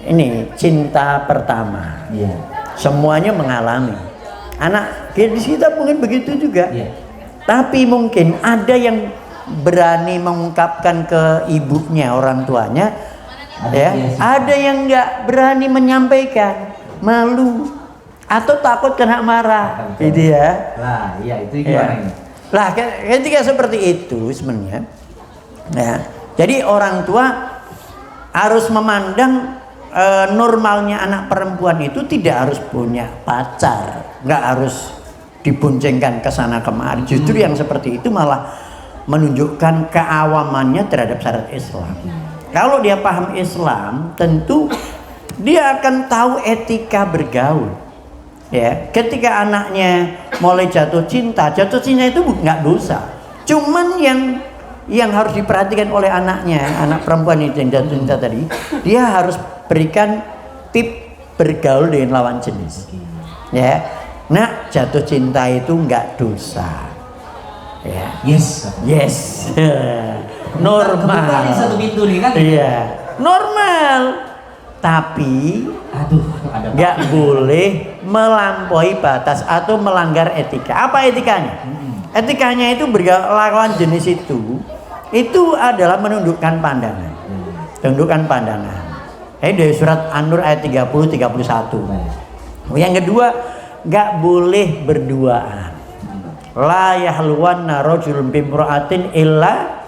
ini cinta pertama. Semuanya mengalami. Anak gadis kita mungkin begitu juga. Tapi mungkin ada yang berani mengungkapkan ke ibunya, orang tuanya, ada yang nggak berani menyampaikan. malu atau takut kena marah, gitu ya. Lah, iya itu gimana ini? Lah, ketika seperti itu sebenarnya, ya. Jadi orang tua harus memandang normalnya anak perempuan itu tidak harus punya pacar, nggak harus diboncengkan ke sana kemari. Justru yang seperti itu malah menunjukkan keawamannya terhadap syariat Islam. Kalau dia paham Islam, tentu dia akan tahu etika bergaul. Ya, ketika anaknya mulai jatuh cinta itu nggak dosa. Cuman yang harus diperhatikan oleh anaknya, anak perempuan itu yang jatuh cinta tadi, dia harus berikan tip bergaul dengan lawan jenis. Ya, nak, jatuh cinta itu nggak dosa. Ya, yes, normal. Satu pintu nih kan? Iya, normal. Tapi ada nggak boleh melampaui batas atau melanggar etika. Apa etikanya? Etikanya itu lawan jenis itu adalah menundukkan pandangan. Menundukkan pandangan. Dari surat An-Nur ayat 30-31. Yang kedua, nggak boleh berduaan. La yahluwanna rajulun bimra'atin illa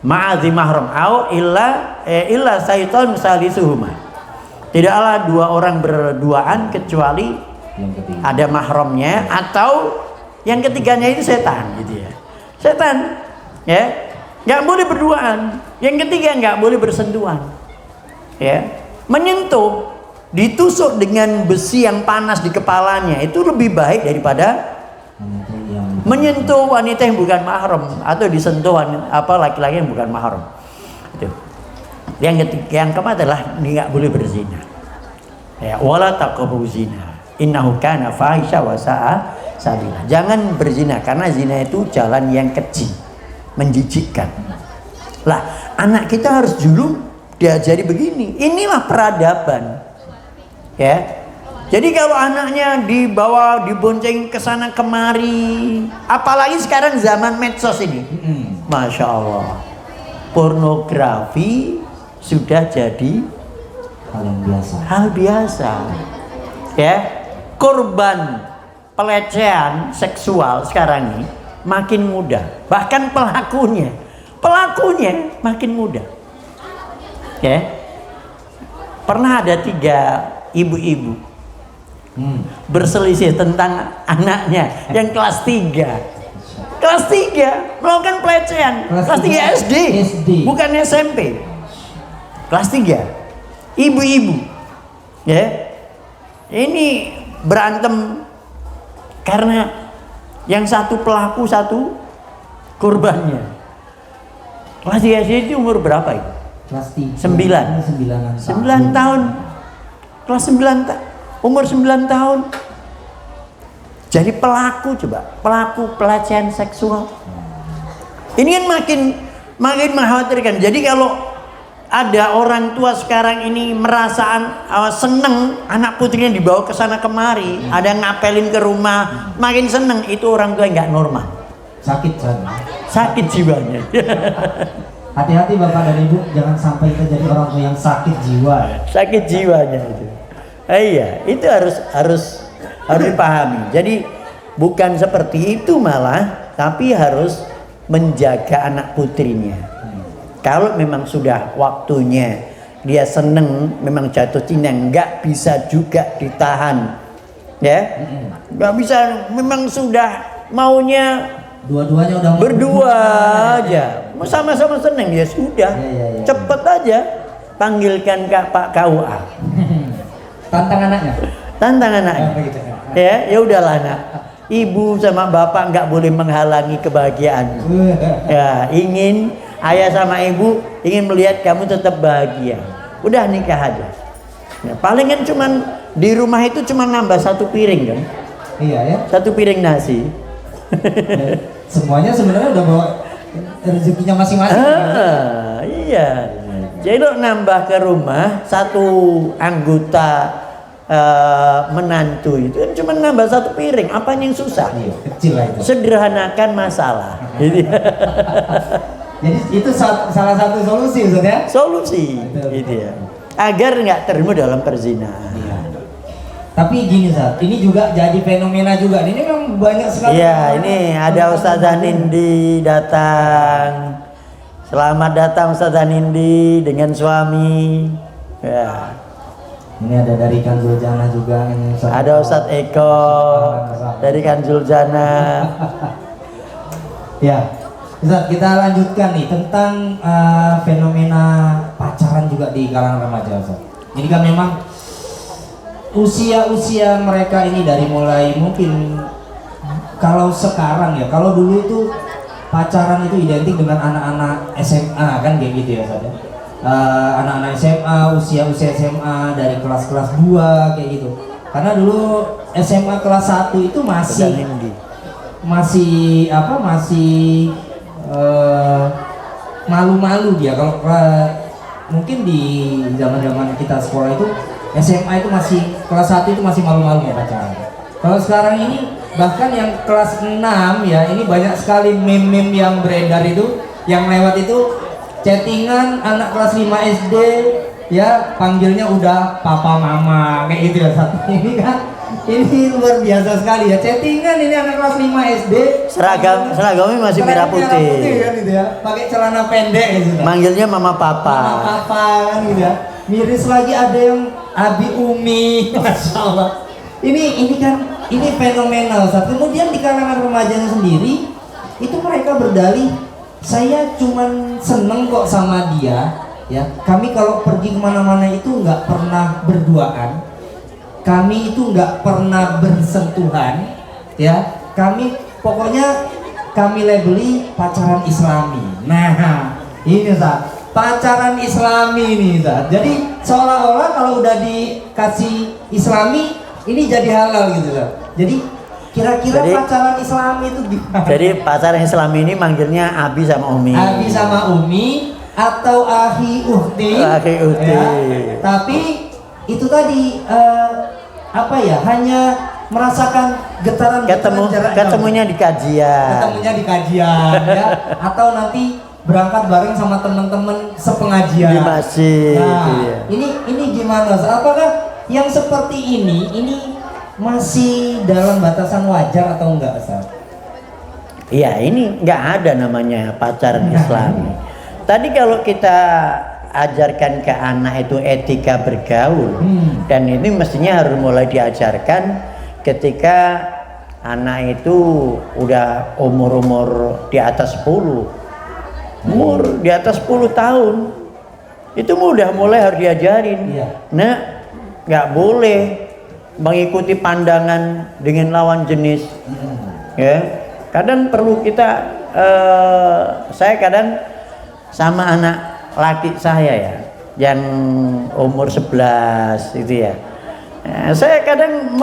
ma'adzi mahram au illa syaitan salisuhuma. Tidaklah dua orang berduaan kecuali ada mahramnya atau yang ketiganya itu setan, gitu ya. Setan, ya, nggak boleh berduaan. Yang ketiga nggak boleh bersentuhan, ya. Menyentuh, ditusuk dengan besi yang panas di kepalanya itu lebih baik daripada menyentuh wanita yang bukan mahram atau disentuh laki-laki yang bukan mahram. Itu. Yang keempat adalah nggak boleh berzina. Ya, wala taqrabu zina. Innahu kana fahisha wa sa'a sabila. Jangan berzina karena zina itu jalan yang keji, menjijikkan. Lah, anak kita harus dulu diajari begini. Inilah peradaban. Ya. Jadi kalau anaknya dibawa, dibonceng ke sana kemari, apalagi sekarang zaman medsos ini, Masya Allah, pornografi sudah jadi hal biasa. Ya, korban pelecehan seksual sekarang ini makin muda, bahkan pelakunya makin muda. Ya, pernah ada 3 ibu-ibu berselisih tentang anaknya yang kelas 3 melakukan pelecehan, kelas 3 SD, bukan SMP, kelas 3 ibu-ibu, ya, ini berantem karena yang satu pelaku, satu korbannya. Kelas 3 SD itu umur berapa itu? Kelas 9 tahun, kelas 9 tahun, umur 9 tahun. Jadi pelaku pelecehan seksual. Ini kan makin mengkhawatirkan. Jadi kalau ada orang tua sekarang ini merasa seneng anak putrinya dibawa ke sana kemari, ada ngapelin ke rumah, makin seneng, itu orang tua nggak normal. Sakit jiwanya. Hati-hati Bapak dan Ibu, jangan sampai kita jadi orang tua yang sakit jiwa. Sakit jiwanya itu. Iya, itu harus dipahami. Jadi bukan seperti itu malah, tapi harus menjaga anak putrinya. Kalau memang sudah waktunya dia seneng, memang jatuh cinta, nggak bisa juga ditahan, ya, nggak bisa. Memang sudah maunya dua-duanya udah berdua aja, sama-sama seneng, ya sudah, cepet aja panggilkan Pak KUA. Tantang anaknya. Ya udahlah nak. Ibu sama bapak nggak boleh menghalangi kebahagiaan. Ya, ayah sama ibu ingin melihat kamu tetap bahagia. Udah nikah aja. Ya, paling kan cuman di rumah itu cuma nambah 1 piring kan? Iya ya. 1 piring nasi. Semuanya sebenarnya udah bawa rezekinya masing-masing. Iya. Jadi lo nambah ke rumah 1 anggota menantu itu kan cuma nambah 1 piring. Apa yang susah? Iya, kecil lah itu. Sederhanakan masalah. Jadi itu salah satu solusi, Ustaz ya? Solusi, gitu ya. Agar nggak terjebak dalam perzinahan. Iya. Tapi gini Ustaz, ini juga jadi fenomena juga. Ini memang banyak sekali. Iya, ini ada Ustazah Nindi datang. Selamat datang Ustazah Nindi dengan suami. Ya. Ini ada dari Kanzul Jana juga ini. Ada Ustadz Eko dari Kanzul Jana. Ya, Ustaz, kita lanjutkan nih tentang fenomena pacaran juga di kalangan remaja Ustaz. Ini kan memang usia-usia mereka ini dari mulai mungkin kalau sekarang ya, kalau dulu itu pacaran itu identik dengan anak-anak SMA kan kayak gitu ya Ustaz ya. Anak-anak SMA, usia-usia SMA dari kelas-kelas 2 kayak gitu. Karena dulu SMA kelas 1 itu masih malu-malu dia kalau mungkin di zaman-zaman kita sekolah itu SMA itu masih kelas 1 itu masih malu-malu mau pacaran. Kalau sekarang ini bahkan yang kelas 6 ya, ini banyak sekali meme-meme yang beredar itu, yang lewat itu chattingan anak kelas 5 SD ya, panggilnya udah papa mama kayak gitu ya. Satu ini kan ini luar biasa sekali ya, chattingan ini anak kelas 5 SD, seragamnya masih merah putih kan gitu ya, pakai celana pendek gitu. Manggilnya mama papa. Mama papa kan gitu ya. Miris lagi ada yang abi umi. Masya Allah. Ini fenomenal. Kemudian di kalangan remajanya sendiri itu mereka berdalih, saya cuman seneng kok sama dia ya. Kami kalau pergi kemana-mana itu nggak pernah berduaan, kami itu nggak pernah bersentuhan ya. Pokoknya kami labeli pacaran Islami. Nah ini Ustaz, pacaran Islami ini Ustaz. Jadi seolah-olah kalau udah dikasih Islami ini jadi halal gitu Ustaz. Jadi kira-kira pacaran Islami itu gimana? Jadi pacaran Islami ini manggilnya Abi sama Umi. Abi sama Umi atau ahi uhti. Ahi uhti. Ya. Tapi itu tadi hanya merasakan getaran ketemunya di kajian. Ya, atau nanti berangkat bareng sama teman-teman sepengajian di masjid. Nah, iya. Ini gimana? Apakah yang seperti ini masih dalam batasan wajar atau enggak, Ustaz? Iya, ini nggak ada namanya pacaran Islami. Tadi kalau kita ajarkan ke anak itu etika bergaul, dan ini mestinya harus mulai diajarkan ketika anak itu udah umur di atas 10, umur di atas 10 tahun itu udah mulai harus diajarin. Nah, nggak boleh mengikuti pandangan dengan lawan jenis. Ya, kadang perlu kita saya kadang sama anak laki saya ya yang umur 11 itu ya, saya kadang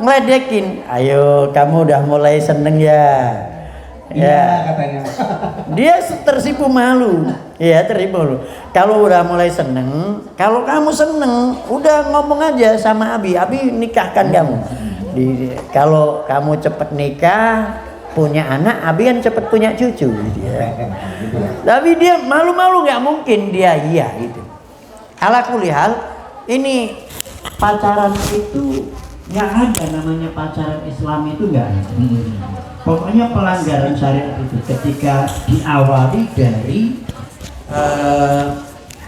ngeledekin, ayo kamu udah mulai seneng ya. Ya, katanya. Dia tersipu malu. Ya, tersipu malu. Kalau udah mulai seneng, kalau kamu seneng, udah ngomong aja sama Abi nikahkan kamu. Kalau kamu cepet nikah, punya anak, Abi kan cepet punya cucu. Tapi dia malu-malu, nggak mungkin dia iya gitu. Ala kulihal, ini pacaran itu nggak ada namanya pacaran Islam itu nggak ada. Pokoknya pelanggaran syariat itu ketika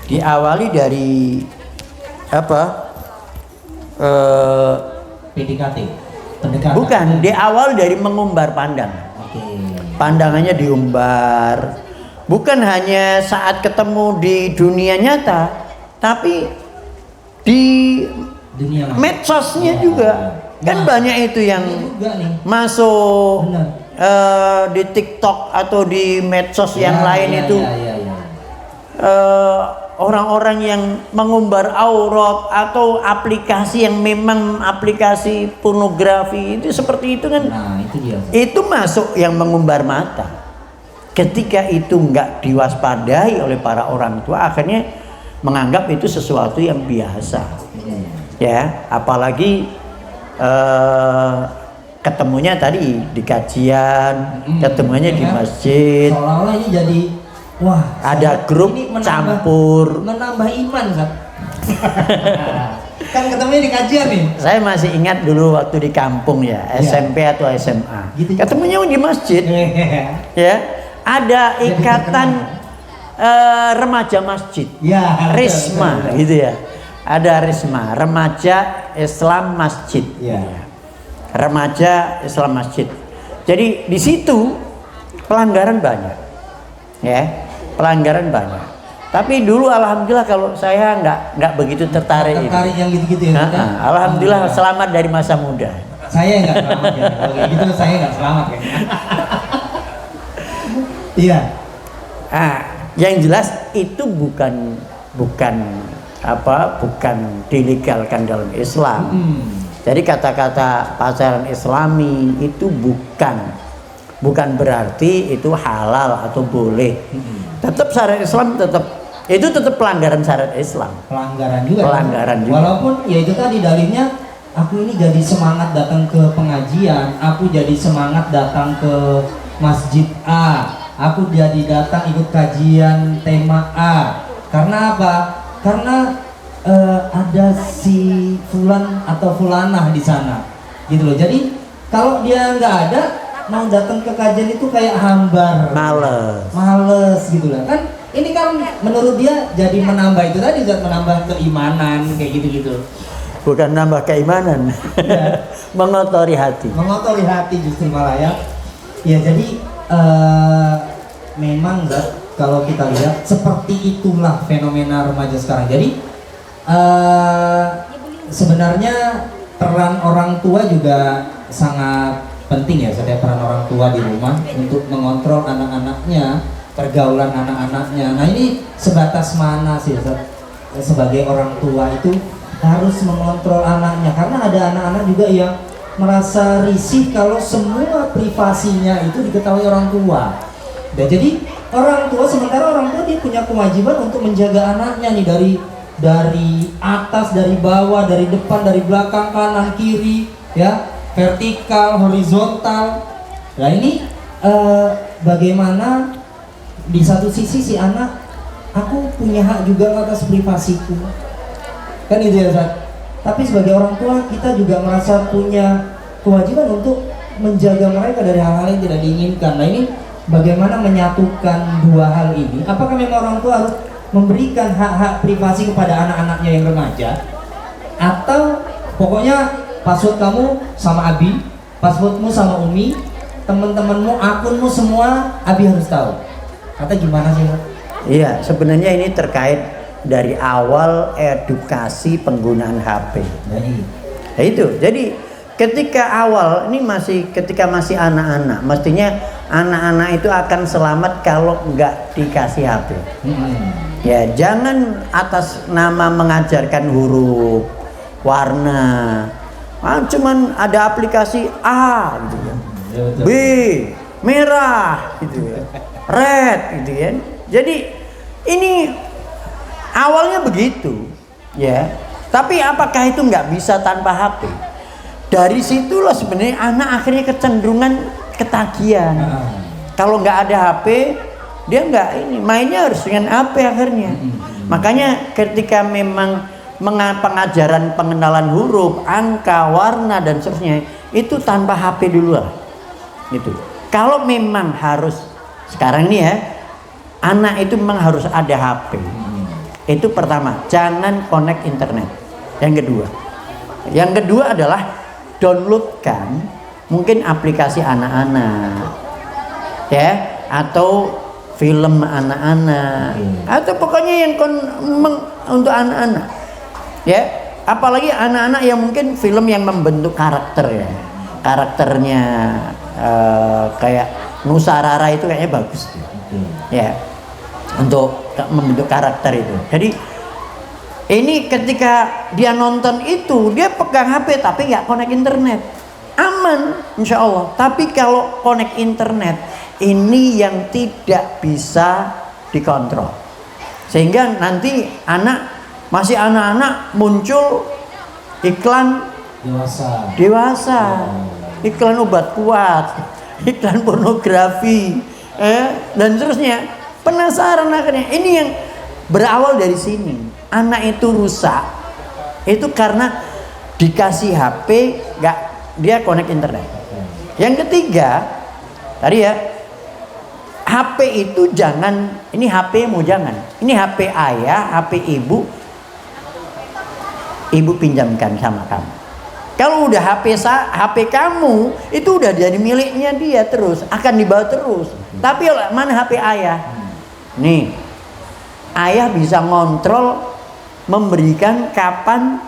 diawali dari apa? PDKT. Pendekatan. Bukan, diawali dari mengumbar pandang. Pandangannya diumbar. Bukan hanya saat ketemu di dunia nyata, tapi di dunia medsosnya juga. Kan banyak itu yang masuk di TikTok atau di medsos yang lain itu. Orang-orang yang mengumbar aurat atau aplikasi yang memang aplikasi pornografi itu seperti itu kan. Nah, itu dia. Itu masuk yang mengumbar mata. Ketika itu nggak diwaspadai oleh para orang tua, akhirnya menganggap itu sesuatu yang biasa. Ya, apalagi ketemunya tadi di kajian, ketemunya di masjid. Seolah-olah ini jadi ada grup ini campur. Menambah iman kan? Kan ketemunya di kajian nih. Saya masih ingat dulu waktu di kampung ya, SMP atau SMA. Gitu. Ketemunya di masjid. Ya, ada ikatan remaja masjid. Ya, Risma betul. gitu ya. Ada Risma, remaja Islam masjid. Ya. Remaja Islam masjid. Jadi di situ pelanggaran banyak. Ya, pelanggaran banyak. Tapi dulu alhamdulillah kalau saya nggak begitu tertarik. Tertarik yang gitu-gitu ya. Alhamdulillah selamat dari masa muda. Saya nggak selamat ya. Kalau kayak gitu saya nggak selamat kayaknya. Iya. Yang jelas itu bukan dilegalkan dalam Islam. Jadi kata-kata pacaran Islami itu bukan berarti itu halal atau boleh. Tetap syariat Islam tetap pelanggaran syariat Islam. Pelanggaran juga. Pelanggaran juga. Walaupun ya itu tadi dalilnya, aku ini jadi semangat datang ke pengajian, aku jadi semangat datang ke masjid A, aku jadi datang ikut kajian tema A. Karena apa? Karena ada si fulan atau fulanah di sana, gitu loh. Jadi kalau dia nggak ada, mau datang ke kajian itu kayak hambar, males gitu loh. Kan ini kan menurut dia jadi menambah itu tadi, menambah keimanan kayak gitu-gitu. Bukan nambah keimanan, Ya. mengotori hati. Mengotori hati justru malah ya. Ya jadi memang kalau kita lihat seperti itulah fenomena remaja sekarang. Jadi sebenarnya peran orang tua juga sangat penting ya. Setiap peran orang tua di rumah untuk mengontrol anak-anaknya, pergaulan anak-anaknya. Nah ini sebatas mana sih sebagai orang tua itu harus mengontrol anaknya, karena ada anak-anak juga yang merasa risih kalau semua privasinya itu diketahui orang tua. Dan jadi sementara orang tua dia punya kewajiban untuk menjaga anaknya nih dari atas, dari bawah, dari depan, dari belakang, kanan, kiri, ya, vertikal, horizontal. Nah ini bagaimana di satu sisi si anak, aku punya hak juga atas privasiku, kan itu ya Ustaz. Tapi sebagai orang tua kita juga merasa punya kewajiban untuk menjaga mereka dari hal-hal yang tidak diinginkan. Nah ini bagaimana menyatukan dua hal ini? Apakah memang orang tua harus memberikan hak-hak privasi kepada anak-anaknya yang remaja, atau pokoknya password kamu sama Abi, passwordmu sama Umi, teman-temanmu, akunmu semua Abi harus tahu? Atau gimana sih? Iya, sebenarnya ini terkait dari awal edukasi penggunaan HP. Nah, itu. Jadi ketika awal ini ketika masih anak-anak, mestinya anak-anak itu akan selamat kalau nggak dikasih HP. Ya, jangan atas nama mengajarkan huruf, warna. Cuman ada aplikasi A gitu kan. B, merah gitu ya. Red gitu kan. Jadi ini awalnya begitu, ya. Tapi apakah itu nggak bisa tanpa HP? Dari situlah sebenarnya anak akhirnya kecenderungan ketagihan. Kalau nggak ada HP, dia nggak mainnya harus dengan HP akhirnya. Makanya ketika memang pengajaran pengenalan huruf, angka, warna dan seterusnya itu tanpa HP dulu lah. Gitu. Kalau memang harus sekarang ini ya, anak itu memang harus ada HP. Itu pertama, jangan connect internet. Yang kedua adalah downloadkan mungkin aplikasi anak-anak, ya, atau film anak-anak, atau pokoknya yang untuk anak-anak, ya. Apalagi anak-anak yang mungkin film yang membentuk karakter ya, karakternya kayak Nusa Rara itu kayaknya bagus, ya, untuk membentuk karakter itu. Jadi ini ketika dia nonton itu, dia pegang HP tapi nggak connect internet, aman insya Allah. Tapi kalau connect internet, ini yang tidak bisa dikontrol, sehingga nanti masih anak-anak muncul iklan dewasa, iklan obat kuat, iklan pornografi, dan seterusnya. Penasaran akhirnya. Ini yang berawal dari sini. Anak itu rusak Itu karena dikasih HP nggak dia connect internet. Yang ketiga tadi ya, HP itu jangan, ini HP mau jangan, ini HP ayah, HP ibu pinjamkan sama kamu. Kalau udah HP kamu itu udah jadi miliknya dia, terus akan dibawa terus. Tapi mana HP ayah? Nih, ayah bisa ngontrol, memberikan kapan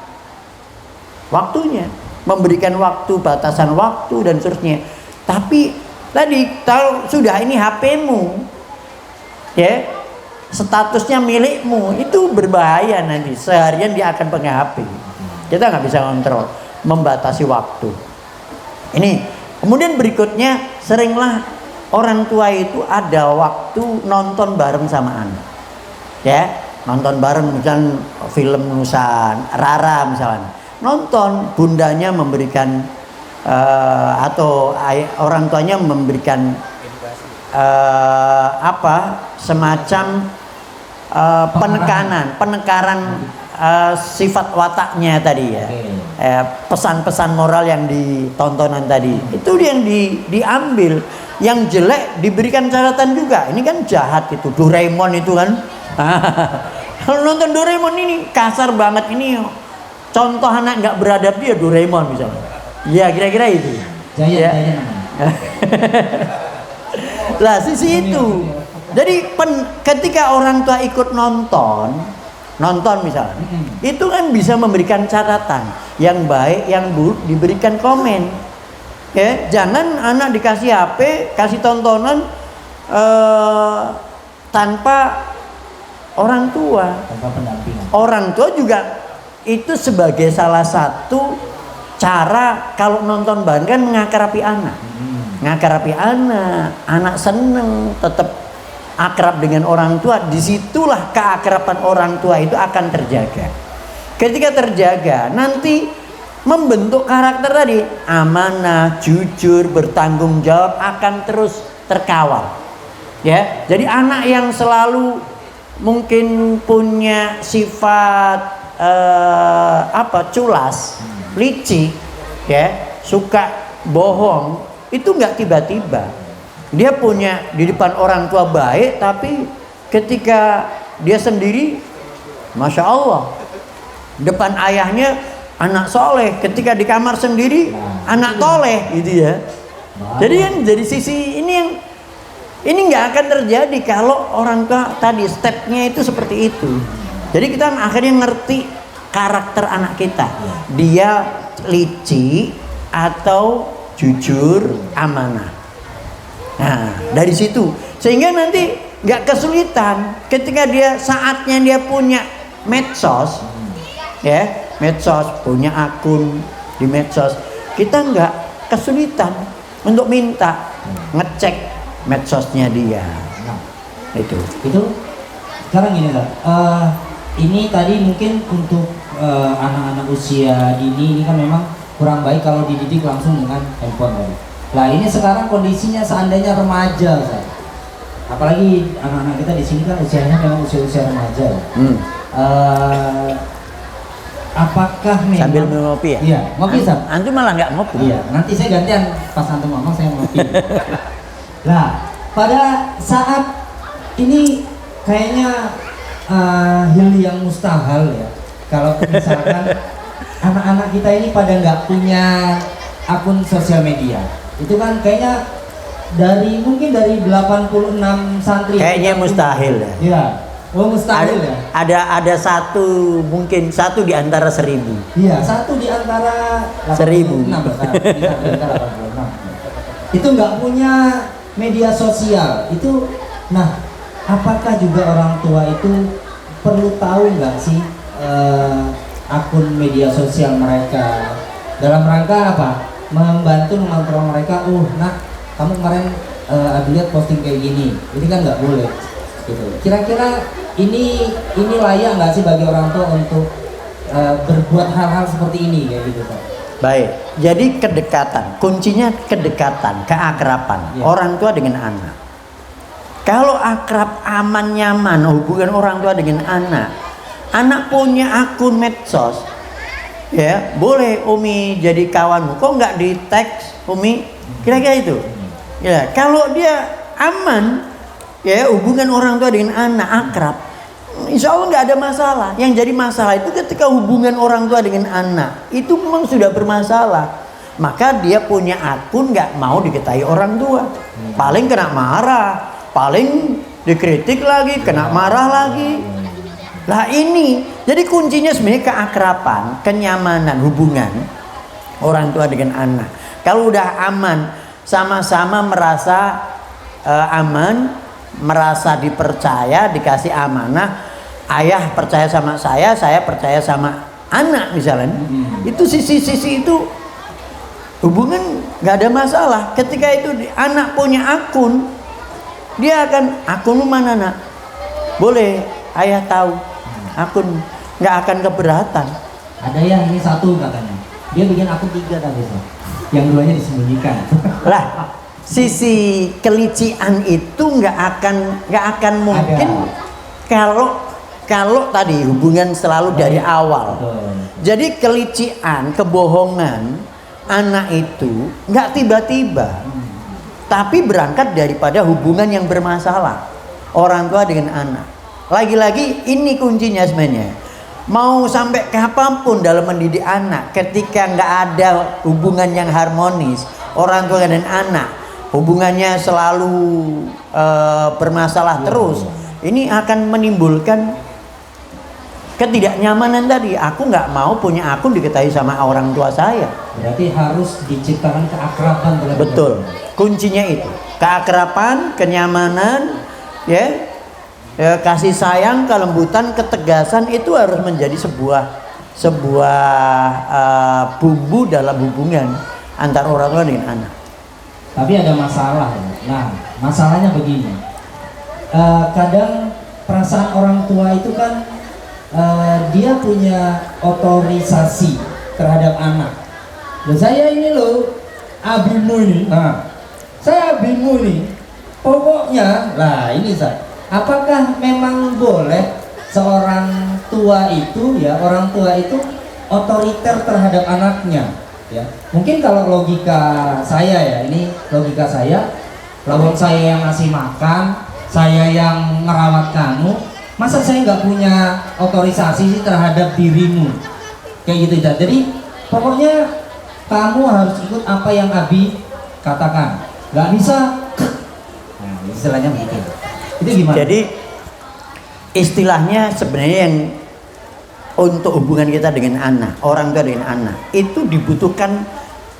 waktunya, memberikan waktu, batasan waktu dan seterusnya. Tapi tadi kalau sudah ini HP-mu, ya, statusnya milikmu, itu berbahaya nanti. Seharian dia akan pegang HP. Kita nggak bisa kontrol, membatasi waktu. Ini kemudian berikutnya, seringlah orang tua itu ada waktu nonton bareng sama anak, ya, nonton bareng misalnya film Nusan Rara misalnya, nonton, bundanya memberikan atau orang tuanya memberikan semacam penekanan sifat wataknya tadi ya, pesan-pesan moral yang ditontonan tadi itu yang diambil. Yang jelek diberikan catatan juga. Ini kan jahat itu, Doraemon itu kan. Kalau nonton Doraemon ini kasar banget, ini contoh anak nggak beradab dia Doraemon misalnya. Ya kira-kira itu. Jaya. Lah sisi itu. Jadi ketika orang tua ikut nonton misalnya, itu kan bisa memberikan catatan yang baik, yang buruk, diberikan komen. Ya, jangan anak dikasih HP, kasih tontonan tanpa orang tua. Tanpa pendampingan. Orang tua juga itu sebagai salah satu cara kalau nonton bareng kan mengakarapi anak. Ngakarapi anak seneng, tetap akrab dengan orang tua. Disitulah keakraban orang tua itu akan terjaga. Ketika terjaga, nanti membentuk karakter tadi, amanah, jujur, bertanggung jawab akan terus terkawal. Ya, jadi anak yang selalu mungkin punya sifat culas, licik, ya, suka bohong, itu nggak tiba-tiba. Dia punya di depan orang tua baik, tapi ketika dia sendiri, masya Allah, depan ayahnya anak soleh, ketika di kamar sendiri anak toleh gitu ya. Jadi kan dari sisi ini nggak akan terjadi kalau orang tua tadi stepnya itu seperti itu. Jadi kita akhirnya ngerti karakter anak kita, dia licik atau jujur, amanah. Nah dari situ sehingga nanti nggak kesulitan ketika dia saatnya dia punya medsos, ya. Medsos, punya akun di medsos, kita nggak kesulitan untuk minta ngecek medsosnya dia. Itu sekarang gini lah, ini tadi mungkin untuk anak-anak usia dini ini kan memang kurang baik kalau dididik langsung dengan handphone tadi. Nah ini sekarang kondisinya seandainya remaja, apalagi anak-anak kita di sini kan usianya memang usia remaja. Apakah memang sambil ngopi ya? Iya, ngopi Sam. Antum malah nggak ngopi. Iya, nanti saya gantian pas antum ngomong saya ngopi. Nah, pada saat ini kayaknya hal yang mustahil ya. Kalau misalkan anak-anak kita ini pada nggak punya akun sosial media, itu kan kayaknya mungkin dari 86 santri. Kayaknya mustahil ya. Iya. Oh mustahil ya? Ada mungkin satu di antara 1000. Iya, satu di antara 1000. Itu nggak punya media sosial. Itu, nah, apakah juga orang tua itu perlu tahu nggak sih akun media sosial mereka? Dalam rangka apa? Membantu mengontrol mereka. Nak, kamu kemarin lihat posting kayak gini. Ini kan nggak boleh. Gitu. Kira-kira ini layak nggak sih bagi orang tua untuk berbuat hal-hal seperti ini kayak gitu Pak? Baik, jadi kedekatan, kuncinya kedekatan, keakraban orang tua dengan anak. Kalau akrab, aman, nyaman hubungan orang tua dengan anak punya akun medsos, Ya, boleh Umi jadi kawanmu. Kok nggak di teks Umi? Kira-kira itu. Ya, kalau dia aman, ya hubungan orang tua dengan anak akrab, insya Allah nggak ada masalah. Yang jadi masalah itu ketika hubungan orang tua dengan anak itu memang sudah bermasalah. Maka dia punya akun nggak mau diketahui orang tua. Paling kena marah, paling dikritik lagi, kena marah lagi. Lah ini, jadi kuncinya sebenarnya keakraban, kenyamanan hubungan orang tua dengan anak. Kalau udah aman, sama-sama merasa aman, merasa dipercaya, dikasih amanah. Ayah percaya sama saya percaya sama anak misalnya. Itu sisi-sisi itu hubungan nggak ada masalah. Ketika itu anak punya akun, dia akan akunmu mana nak? Boleh ayah tahu. Akun nggak akan keberatan. Ada yang ini satu katanya, dia bikin akun 3 tadi, yang duanya disembunyikan. Lah, sisi kelician itu nggak akan mungkin kalau tadi hubungan selalu dari awal. Jadi kelician, kebohongan anak itu nggak tiba-tiba, tapi berangkat daripada hubungan yang bermasalah orang tua dengan anak. Lagi-lagi ini kuncinya sebenarnya. Mau sampai kapanpun dalam mendidik anak, ketika nggak ada hubungan yang harmonis orang tua dan anak, hubungannya selalu bermasalah terus, ini akan menimbulkan ketidaknyamanan tadi. Aku nggak mau punya akun diketahui sama orang tua saya. Berarti harus diciptakan keakraban. Betul. Kuncinya itu keakraban, kenyamanan, ya, kasih sayang, kelembutan, ketegasan itu harus menjadi sebuah bumbu dalam hubungan antara orang tua dengan anak. Tapi ada masalah. Nah, masalahnya begini. Kadang perasaan orang tua itu kan dia punya otorisasi terhadap anak. Loh, saya ini loh abimu ini. Nah, saya abimu nih. Pokoknya, lah ini saya. Apakah memang boleh seorang tua itu, ya orang tua itu otoriter terhadap anaknya? Ya, mungkin kalau logika saya ya, ini logika saya. Lawan saya yang ngasih makan, saya yang ngerawat kamu. Masa saya nggak punya otorisasi sih terhadap dirimu? Kayak gitu ya. Jadi pokoknya kamu harus ikut apa yang Abi katakan. Nggak bisa. Nah, istilahnya begitu. Itu gimana? Jadi istilahnya sebenarnya yang untuk hubungan kita dengan anak, orang tua dengan anak, itu dibutuhkan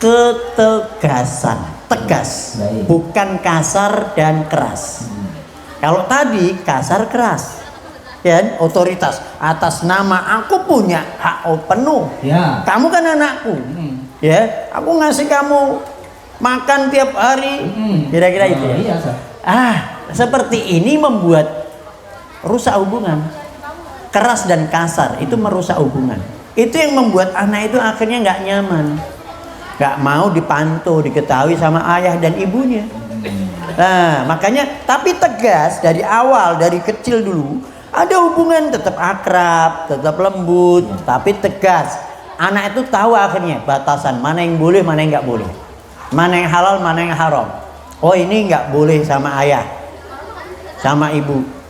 ketegasan, tegas, bukan kasar dan keras. Kalau tadi kasar keras, ya, otoritas atas nama aku punya hak penuh. Ya. Kamu kan anakku, ya. Aku ngasih kamu makan tiap hari, kira-kira itu. Ya? Iya, seperti ini membuat rusak hubungan. Keras dan kasar itu merusak hubungan. Itu yang membuat anak itu akhirnya nggak nyaman, nggak mau dipantau, diketahui sama ayah dan ibunya. Nah, makanya tapi tegas dari awal, dari kecil dulu. Ada hubungan tetap akrab, tetap lembut, tapi tegas. Anak itu tahu akhirnya batasan mana yang boleh, mana yang nggak boleh, mana yang halal, mana yang haram. Oh, ini nggak boleh sama ayah, sama ibu.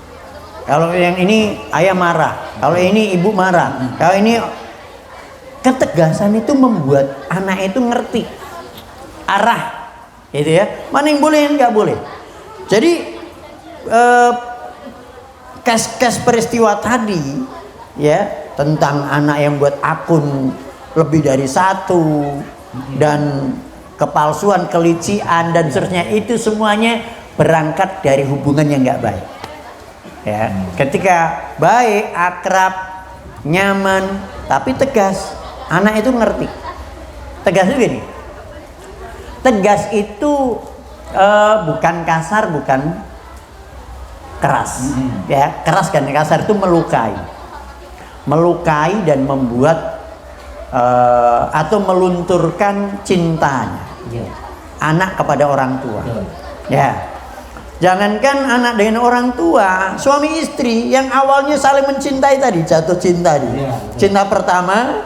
Kalau yang ini ayah marah, kalau ini ibu marah, kalau ini, ketegasan itu membuat anak itu ngerti arah, gitu ya. Mana yang boleh, yang nggak boleh. Jadi kes peristiwa tadi, ya, tentang anak yang buat akun lebih dari satu dan kepalsuan, kelician dan seterusnya, itu semuanya berangkat dari hubungan yang nggak baik. Ya, ketika baik, akrab, nyaman, tapi tegas, anak itu ngerti. Tegas itu gini. Tegas itu bukan kasar, bukan keras. Ya, keras dan kasar itu melukai. Melukai dan membuat atau melunturkan cintanya anak kepada orang tua. Ya. Jangankan anak dengan orang tua, suami istri yang awalnya saling mencintai tadi, jatuh cinta tadi. Iya, Cinta pertama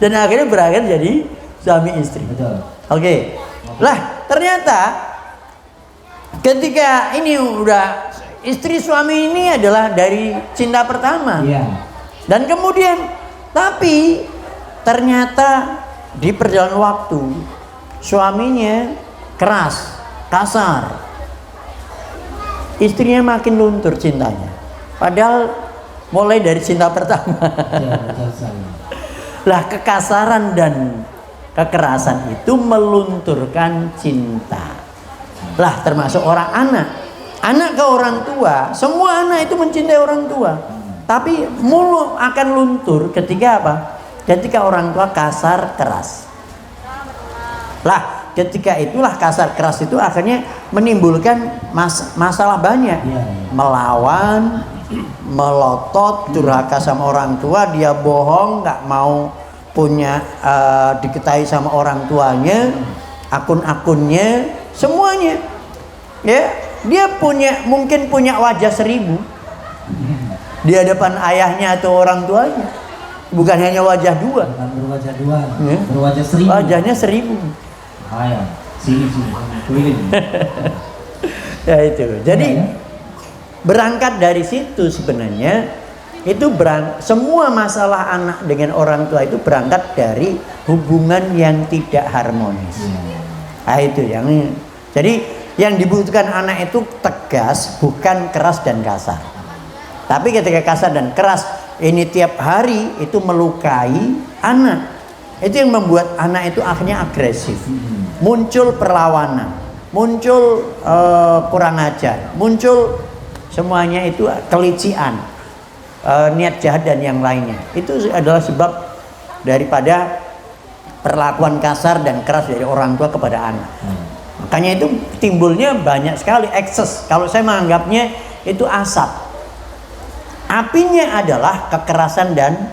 dan akhirnya berakhir jadi suami istri. Betul. Oke. Lah, ternyata ketika ini udah istri suami ini adalah dari cinta pertama. Iya. Dan kemudian tapi ternyata di perjalanan waktu suaminya keras, kasar. Istrinya makin luntur cintanya. Padahal mulai dari cinta pertama. Iya, betul sekali. Lah, kekasaran dan kekerasan itu melunturkan cinta. Lah, termasuk orang anak. Anak ke orang tua, semua anak itu mencintai orang tua. Tapi mulut akan luntur ketika apa? Ketika orang tua kasar keras. Lah, ketika itulah kasar keras itu akhirnya menimbulkan masalah banyak. Melawan, melotot, durhaka sama orang tua, dia bohong, nggak mau punya diketahui sama orang tuanya, akun-akunnya, semuanya. Ya, dia mungkin punya wajah 1000 di hadapan ayahnya atau orang tuanya. Bukan hanya wajah 2. Bukan berwajah 2, ya? Berwajah 1000. Wajahnya 1000. Ayah, sini keliling. Ya itu. Jadi berangkat dari situ sebenarnya itu semua masalah anak dengan orang tua itu berangkat dari hubungan yang tidak harmonis. Nah itu yang. Jadi yang dibutuhkan anak itu tegas, bukan keras dan kasar. Tapi ketika kasar dan keras ini tiap hari itu melukai anak. Itu yang membuat anak itu akhirnya agresif. Muncul perlawanan, muncul kurang ajar, muncul semuanya itu kelician, niat jahat dan yang lainnya. Itu adalah sebab daripada perlakuan kasar dan keras dari orang tua kepada anak. Makanya itu timbulnya banyak sekali ekses. Kalau saya menganggapnya itu asap. Apinya adalah kekerasan dan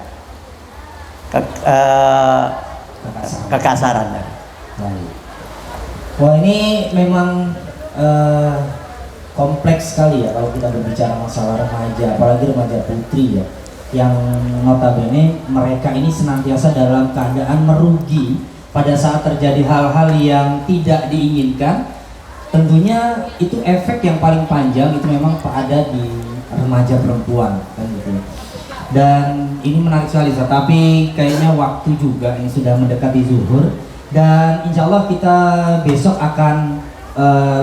kekasaran. Wah, ini memang kompleks sekali ya kalau kita berbicara masalah remaja, apalagi remaja putri ya, yang notabene mereka ini senantiasa dalam keadaan merugi pada saat terjadi hal-hal yang tidak diinginkan. Tentunya itu efek yang paling panjang itu memang ada di remaja perempuan kan gitu. Dan ini menarik sekali, tapi kayaknya waktu juga yang sudah mendekati zuhur. Dan insya Allah kita besok akan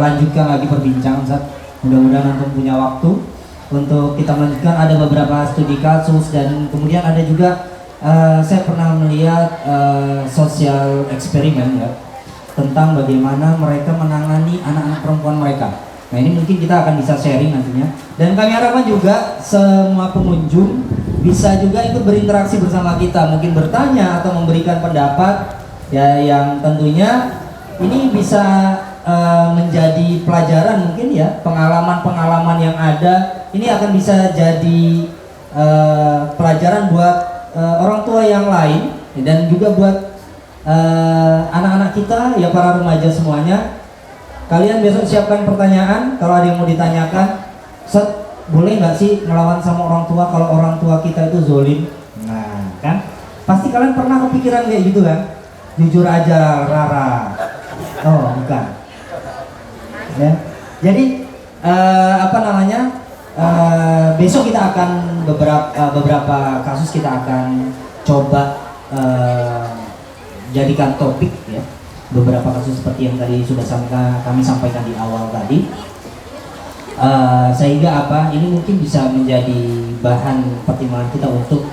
lanjutkan lagi perbincangan, Ustaz. Mudah-mudahan antum punya waktu untuk kita melanjutkan. Ada beberapa studi kasus dan kemudian ada juga saya pernah melihat sosial eksperimen ya, tentang bagaimana mereka menangani anak-anak perempuan mereka. Nah ini mungkin kita akan bisa sharing nantinya. Dan kami harapkan juga semua pengunjung bisa juga ikut berinteraksi bersama kita, mungkin bertanya atau memberikan pendapat ya, yang tentunya ini bisa menjadi pelajaran mungkin ya, pengalaman-pengalaman yang ada ini akan bisa jadi pelajaran buat orang tua yang lain dan juga buat anak-anak kita ya, para remaja semuanya. Kalian besok siapkan pertanyaan kalau ada yang mau ditanyakan. Ustaz, boleh nggak sih melawan sama orang tua kalau orang tua kita itu zolim? Nah kan pasti kalian pernah kepikiran kayak gitu kan? Jujur aja Rara. Oh bukan ya. Jadi besok kita akan beberapa kasus kita akan coba jadikan topik ya, beberapa kasus seperti yang tadi sudah kami sampaikan di awal tadi, sehingga ini mungkin bisa menjadi bahan pertimbangan kita untuk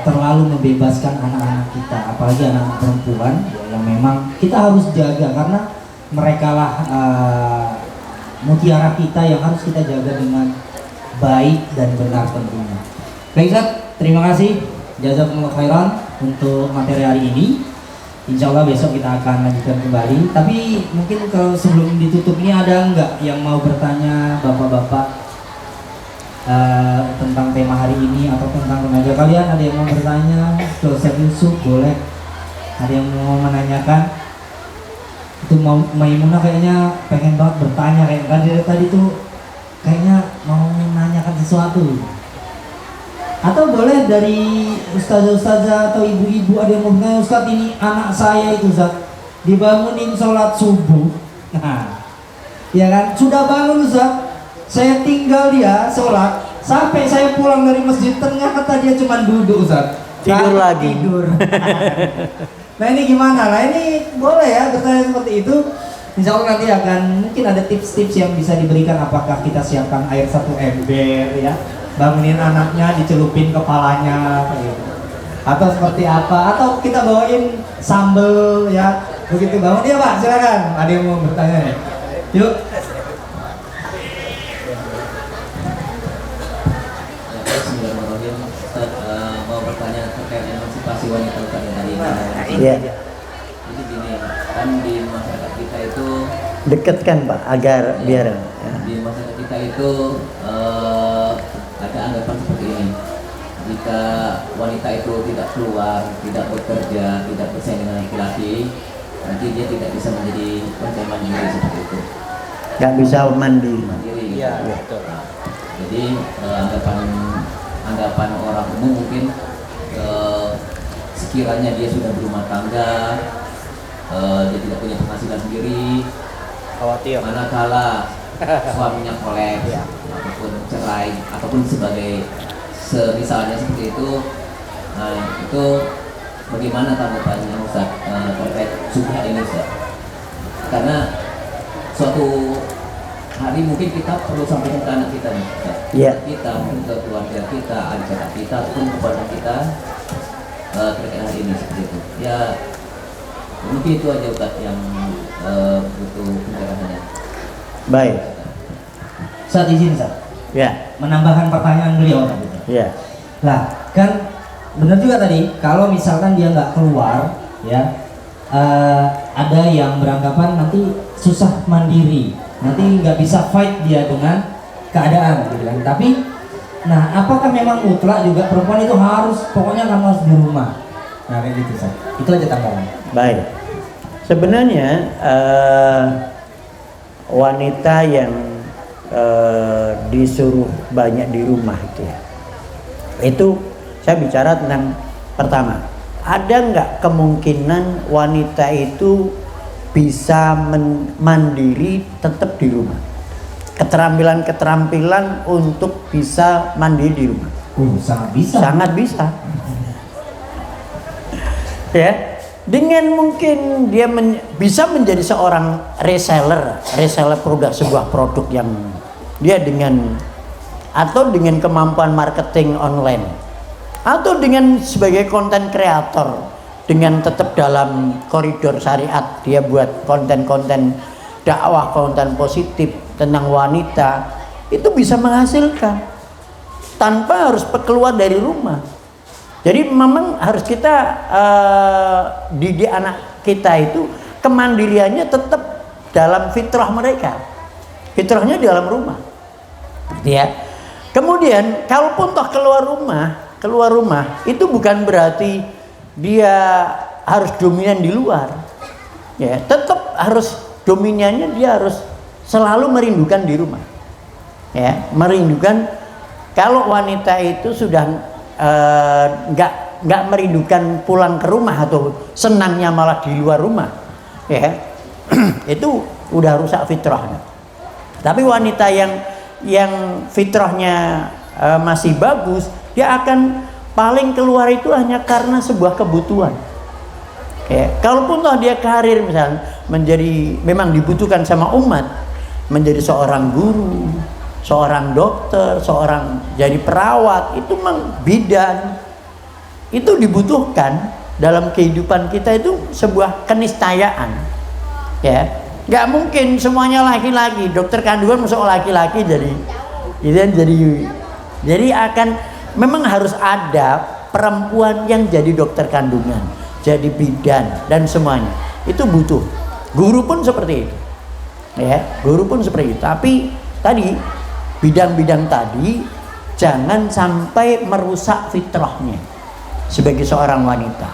terlalu membebaskan anak-anak kita, apalagi anak-anak perempuan ya, yang memang kita harus jaga karena mereka lah mutiara kita yang harus kita jaga dengan baik dan benar tentunya. Baik Ustaz, terima kasih, jazakumullah khairan untuk materi hari ini. Insya Allah besok kita akan lanjutkan kembali. Tapi mungkin kalau sebelum ditutup ini ada nggak yang mau bertanya bapak-bapak tentang tema hari ini atau tentang remaja? Kalian ada yang mau bertanya? Joseph Yusuf boleh. Ada yang mau menanyakan? Itu mau Maimunah kayaknya pengen banget bertanya kayak tadi tuh kayaknya mau menanyakan sesuatu. Atau boleh dari ustazah-ustazah atau ibu-ibu ada yang mau bertanya, Ustaz ini anak saya itu Ustaz dibangunin sholat subuh. Nah, ya kan sudah bangun Ustaz, saya tinggal dia sholat sampai saya pulang dari masjid ternyata dia cuma duduk Ustaz. Tidur lagi. Tidur. Nah ini gimana? Nah ini boleh ya bertanya seperti itu. Insya Allah nanti akan mungkin ada tips-tips yang bisa diberikan. Apakah kita siapkan air 1 ember ya, bangunin anaknya, dicelupin kepalanya gitu. Atau seperti apa? Atau kita bawain sambel ya, begitu bangun. Iya Pak, silakan. Ada yang mau bertanya ya? Yuk. Bismillahirrahmanirrahim. Ustaz, mau bertanya terkait emansipasi wanita tadi. Iya. Jadi gini, kan di masyarakat kita itu Dekatkan Pak agar biar ya. di masyarakat kita itu ada anggapan seperti ini. Jika wanita itu tidak keluar, tidak bekerja, tidak bersaing dengan laki-laki, nanti dia tidak bisa menjadi wanita mandiri seperti itu. Nggak bisa mandiri. Mandiri. Iya, Gitu. betul. Jadi anggapan orang umum mungkin sekiranya dia sudah berumah tangga, dia tidak punya penghasilan sendiri, Khawatir. manakala suaminya kolaps ataupun cerai ataupun sebagai misalnya seperti itu, nah itu bagaimana tanggapannya Ustaz terkait subhat ini Ustaz? Karena suatu hari mungkin kita perlu sampaikan ke anak kita nih, Ustaz. Iya. Kita mungkin ke keluarga kita, adik kita ataupun kepada kita terkait hari ini seperti itu. Ya mungkin itu aja Ustaz yang butuh pencerahannya. Baik. Ustaz izin Ustaz Ya. menambahkan pertanyaan beliau tadi. Ya. Lah kan benar juga tadi kalau misalkan dia nggak keluar ya, ada yang beranggapan nanti susah mandiri, nanti nggak bisa fight dia dengan keadaan gitu kan. Tapi nah apakah memang mutlak juga perempuan itu harus pokoknya kamu harus di rumah? Nah kayak gitu Ustaz. Itu aja tanggapan. Baik. Sebenarnya wanita yang disuruh banyak di rumah itu saya bicara tentang pertama, ada nggak kemungkinan wanita itu bisa mandiri tetap di rumah, keterampilan untuk bisa mandiri di rumah? Sangat bisa. Sangat bisa. Ya, dengan mungkin dia bisa menjadi seorang reseller sebuah produk yang dia atau dengan kemampuan marketing online, atau dengan sebagai konten kreator dengan tetap dalam koridor syariat, dia buat konten-konten dakwah, konten positif tentang wanita, itu bisa menghasilkan tanpa harus keluar dari rumah. Jadi memang harus kita didik anak kita itu kemandiriannya tetap dalam fitrah mereka, fitrahnya di dalam rumah, ya. Kemudian kalaupun toh keluar rumah itu bukan berarti dia harus dominan di luar, ya. Tetap harus dominannya, dia harus selalu merindukan di rumah, ya. Merindukan. Kalau wanita itu sudah nggak merindukan pulang ke rumah atau senangnya malah di luar rumah, ya, itu udah rusak fitrahnya. Tapi wanita yang fitrahnya masih bagus, dia akan paling keluar itu hanya karena sebuah kebutuhan. Ya, kalaupun toh dia karir misalnya memang dibutuhkan sama umat, menjadi seorang guru, seorang dokter, seorang jadi perawat, itu memang bidan, itu dibutuhkan dalam kehidupan kita, itu sebuah keniscayaan, ya. Nggak mungkin semuanya laki-laki, dokter kandungan masuk laki-laki jadi akan memang harus ada perempuan yang jadi dokter kandungan, jadi bidan dan semuanya itu butuh. Guru pun seperti itu, ya, guru pun seperti itu. Tapi tadi bidang-bidang tadi jangan sampai merusak fitrahnya sebagai seorang wanita,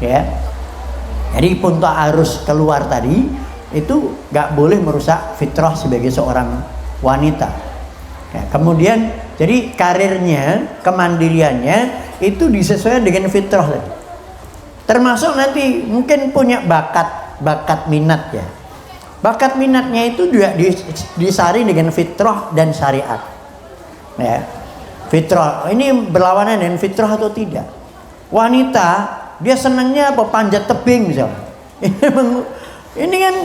ya. Jadi pun harus keluar tadi, itu nggak boleh merusak fitrah sebagai seorang wanita. Ya, kemudian jadi karirnya, kemandiriannya itu disesuaikan dengan fitrah tadi. Termasuk nanti mungkin punya bakat minat ya. Bakat minatnya itu juga disari dengan fitrah dan syariat. Ya. Fitrah ini berlawanan dengan fitrah atau tidak? Wanita dia senangnya apa? Panjat tebing misalnya. Ini kan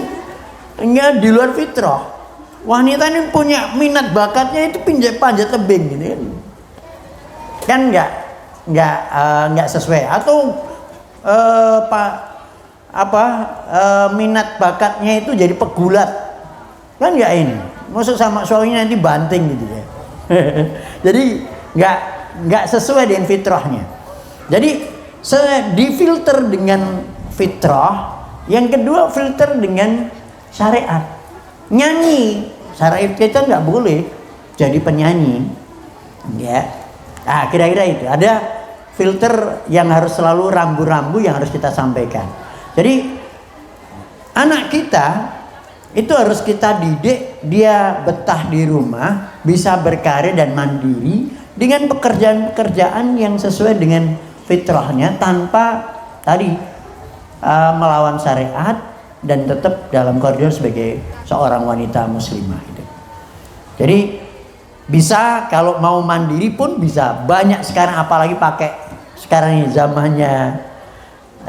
enggak di luar fitrah. Wanita ini punya minat bakatnya itu panjat tebing gitu kan enggak sesuai. Atau minat bakatnya itu jadi pegulat kan enggak ini. Maksud sama suaminya nanti banting gitu ya. Jadi enggak sesuai dengan fitrahnya. Jadi difilter dengan fitrah. Yang kedua filter dengan syariat. Nyanyi, syariat kita nggak boleh jadi penyanyi, ya. Nah, kira-kira itu ada filter yang harus selalu rambu-rambu yang harus kita sampaikan. Jadi anak kita itu harus kita didik dia betah di rumah, bisa berkarir dan mandiri dengan pekerjaan-pekerjaan yang sesuai dengan fitrahnya tanpa tadi melawan syariat dan tetap dalam koridor sebagai seorang wanita muslimah gitu. Jadi bisa kalau mau mandiri pun bisa. Banyak sekarang apalagi pakai sekarang ini zamannya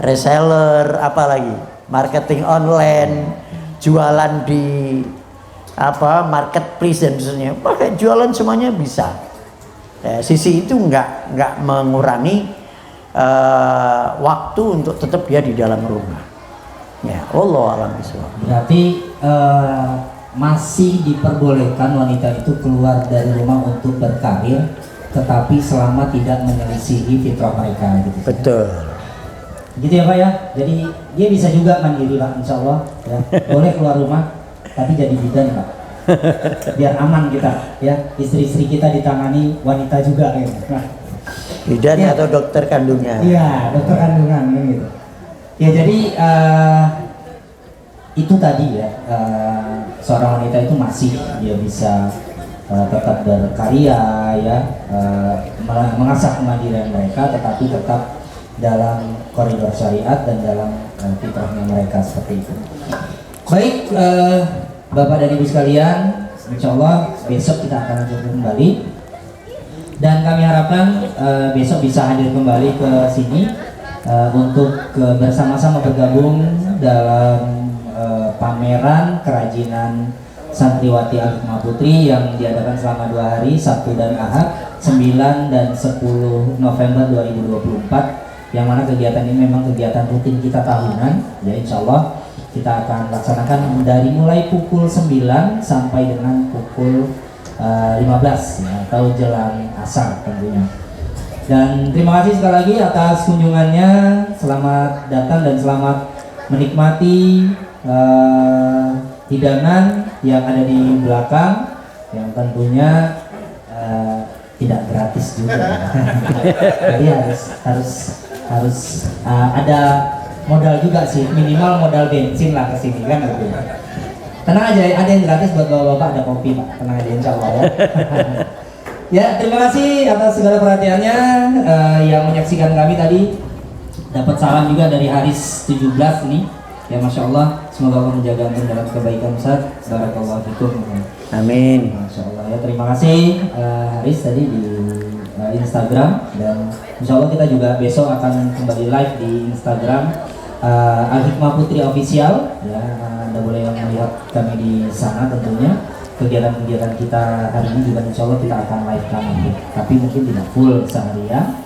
reseller, apalagi marketing online, jualan di marketplace dan sebagainya. Pakai jualan semuanya bisa. Ya, sisi itu enggak mengurangi waktu untuk tetap dia di dalam rumah. Ya, Allah alam bisawab. Berarti masih diperbolehkan wanita itu keluar dari rumah untuk berkarir, tetapi selama tidak menyelisihi fitrah mereka gitu. Betul. Gitu ya Pak ya. Jadi dia bisa juga mandiri Pak, insya Allah ya. Boleh keluar rumah, tapi jadi bidan Pak. Biar aman kita ya. Istri-istri kita ditangani wanita juga ya. Bidan ya. Atau dokter kandungan. Iya, dokter kandungan gitu. Ya jadi itu tadi ya, seorang wanita itu masih dia bisa tetap berkarya ya, mengasah kemandirian mereka, tetapi tetap dalam koridor syariat dan dalam fitrahnya mereka seperti itu. Baik, Bapak dan Ibu sekalian, insya Allah besok kita akan lanjutkan kembali dan kami harapkan besok bisa hadir kembali ke sini untuk bersama-sama bergabung dalam pameran kerajinan santriwati Al-Hikmah Putri yang diadakan selama 2 hari, Sabtu dan Ahad, 9 dan 10 November 2024, yang mana kegiatan ini memang kegiatan rutin kita tahunan ya. Insya Allah kita akan laksanakan dari mulai pukul 9 sampai dengan pukul 15 ya, atau jelang asar tentunya. Dan terima kasih sekali lagi atas kunjungannya. Selamat datang dan selamat menikmati hidangan yang ada di belakang, yang tentunya tidak gratis juga. Jadi harus ada modal juga sih, minimal modal bensin lah kesini kan gitu. Tenang aja, ada yang gratis buat bapak-bapak, ada kopi Pak. Tenang aja insya Allah ya. Ya, terima kasih atas segala perhatiannya. Yang menyaksikan kami tadi dapat salam juga dari Haris 17 nih. Ya Masya Allah, semoga Allah menjaga antum dalam kebaikan Ustaz. Barakallahu fikum. Amin. Masya Allah ya, terima kasih Haris tadi di Instagram, dan Insya Allah kita juga besok akan kembali live di Instagram Al-Hikmah Putri Official ya. Anda boleh melihat kami di sana tentunya. Kegiatan-kegiatan kita hari ini juga insya Allah kita akan live kan, tapi mungkin tidak full seharian,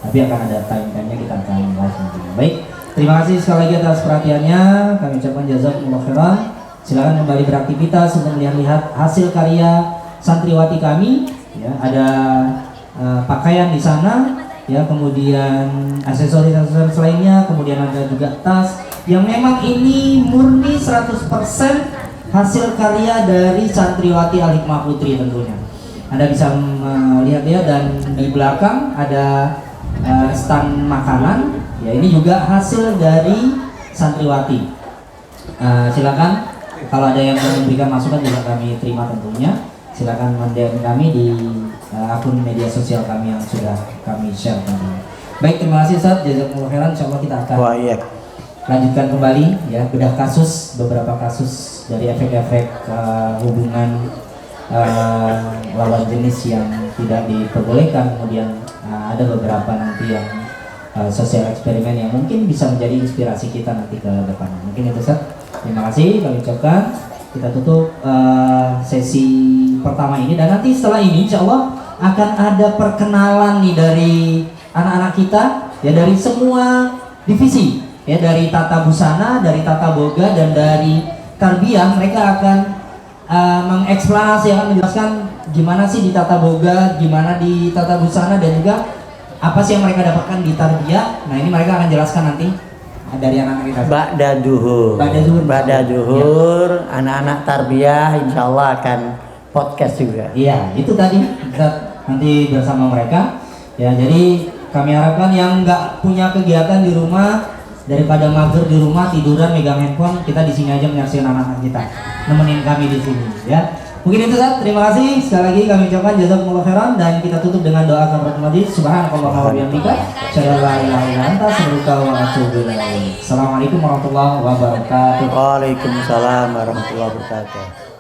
tapi akan ada time-time-nya kita akan live nanti. Baik, terima kasih sekali lagi atas perhatiannya. Kami ucapkan jazakumullah khairan. Silakan kembali beraktivitas untuk melihat hasil karya santriwati kami. Ya, ada pakaian di sana, ya, kemudian aksesoris-aksesoris lainnya, kemudian ada juga tas yang memang ini murni 100% hasil karya dari santriwati Al-Hikmah Putri tentunya. Anda bisa melihat-lihat, dan di belakang ada stand makanan ya, ini juga hasil dari santriwati. Silakan kalau ada yang mau memberikan masukan juga kami terima tentunya. Silakan DM kami di akun media sosial kami yang sudah kami share tentunya. Baik, terima kasih Ustaz. Jazakumullah khairan. Insyaallah kita akan Wah, iya. lanjutkan kembali ya, bedah kasus, beberapa kasus dari efek-efek hubungan lawan jenis yang tidak diperbolehkan. Kemudian ada beberapa nanti yang sosial eksperimen yang mungkin bisa menjadi inspirasi kita nanti ke depan. Mungkin itu Ustaz. Terima kasih kami ucapkan. Kita tutup sesi pertama ini, dan nanti setelah ini insya Allah akan ada perkenalan nih dari anak-anak kita ya, dari semua divisi ya, dari tata busana, dari tata boga, dan dari tarbiyah. Mereka akan mengeksplanasi, akan menjelaskan gimana sih di tata boga, gimana di tata busana, dan juga apa sih yang mereka dapatkan di tarbiyah. Nah, ini mereka akan jelaskan nanti dari anak-anak kita. Ba'da zuhur. Ba'da zuhur, anak-anak tarbiyah insyaallah akan podcast juga. Iya, itu tadi kita nanti bersama mereka. Ya, jadi kami harapkan yang nggak punya kegiatan di rumah, daripada mager di rumah tiduran megang handphone, kita di sini aja menyaksikan anak-anak kita, nemenin kami di sini ya. Mungkin itu Ustaz, terima kasih sekali lagi kami ucapkan jazakumullah khairan, dan kita tutup dengan doa kafaratul majlis. Subhanakallahumma wa bihamdika, asyhadu an la ilaha illa anta, astaghfiruka wa atubu ilaik. Assalamualaikum warahmatullahi wabarakatuh. Waalaikumsalam warahmatullahi wabarakatuh.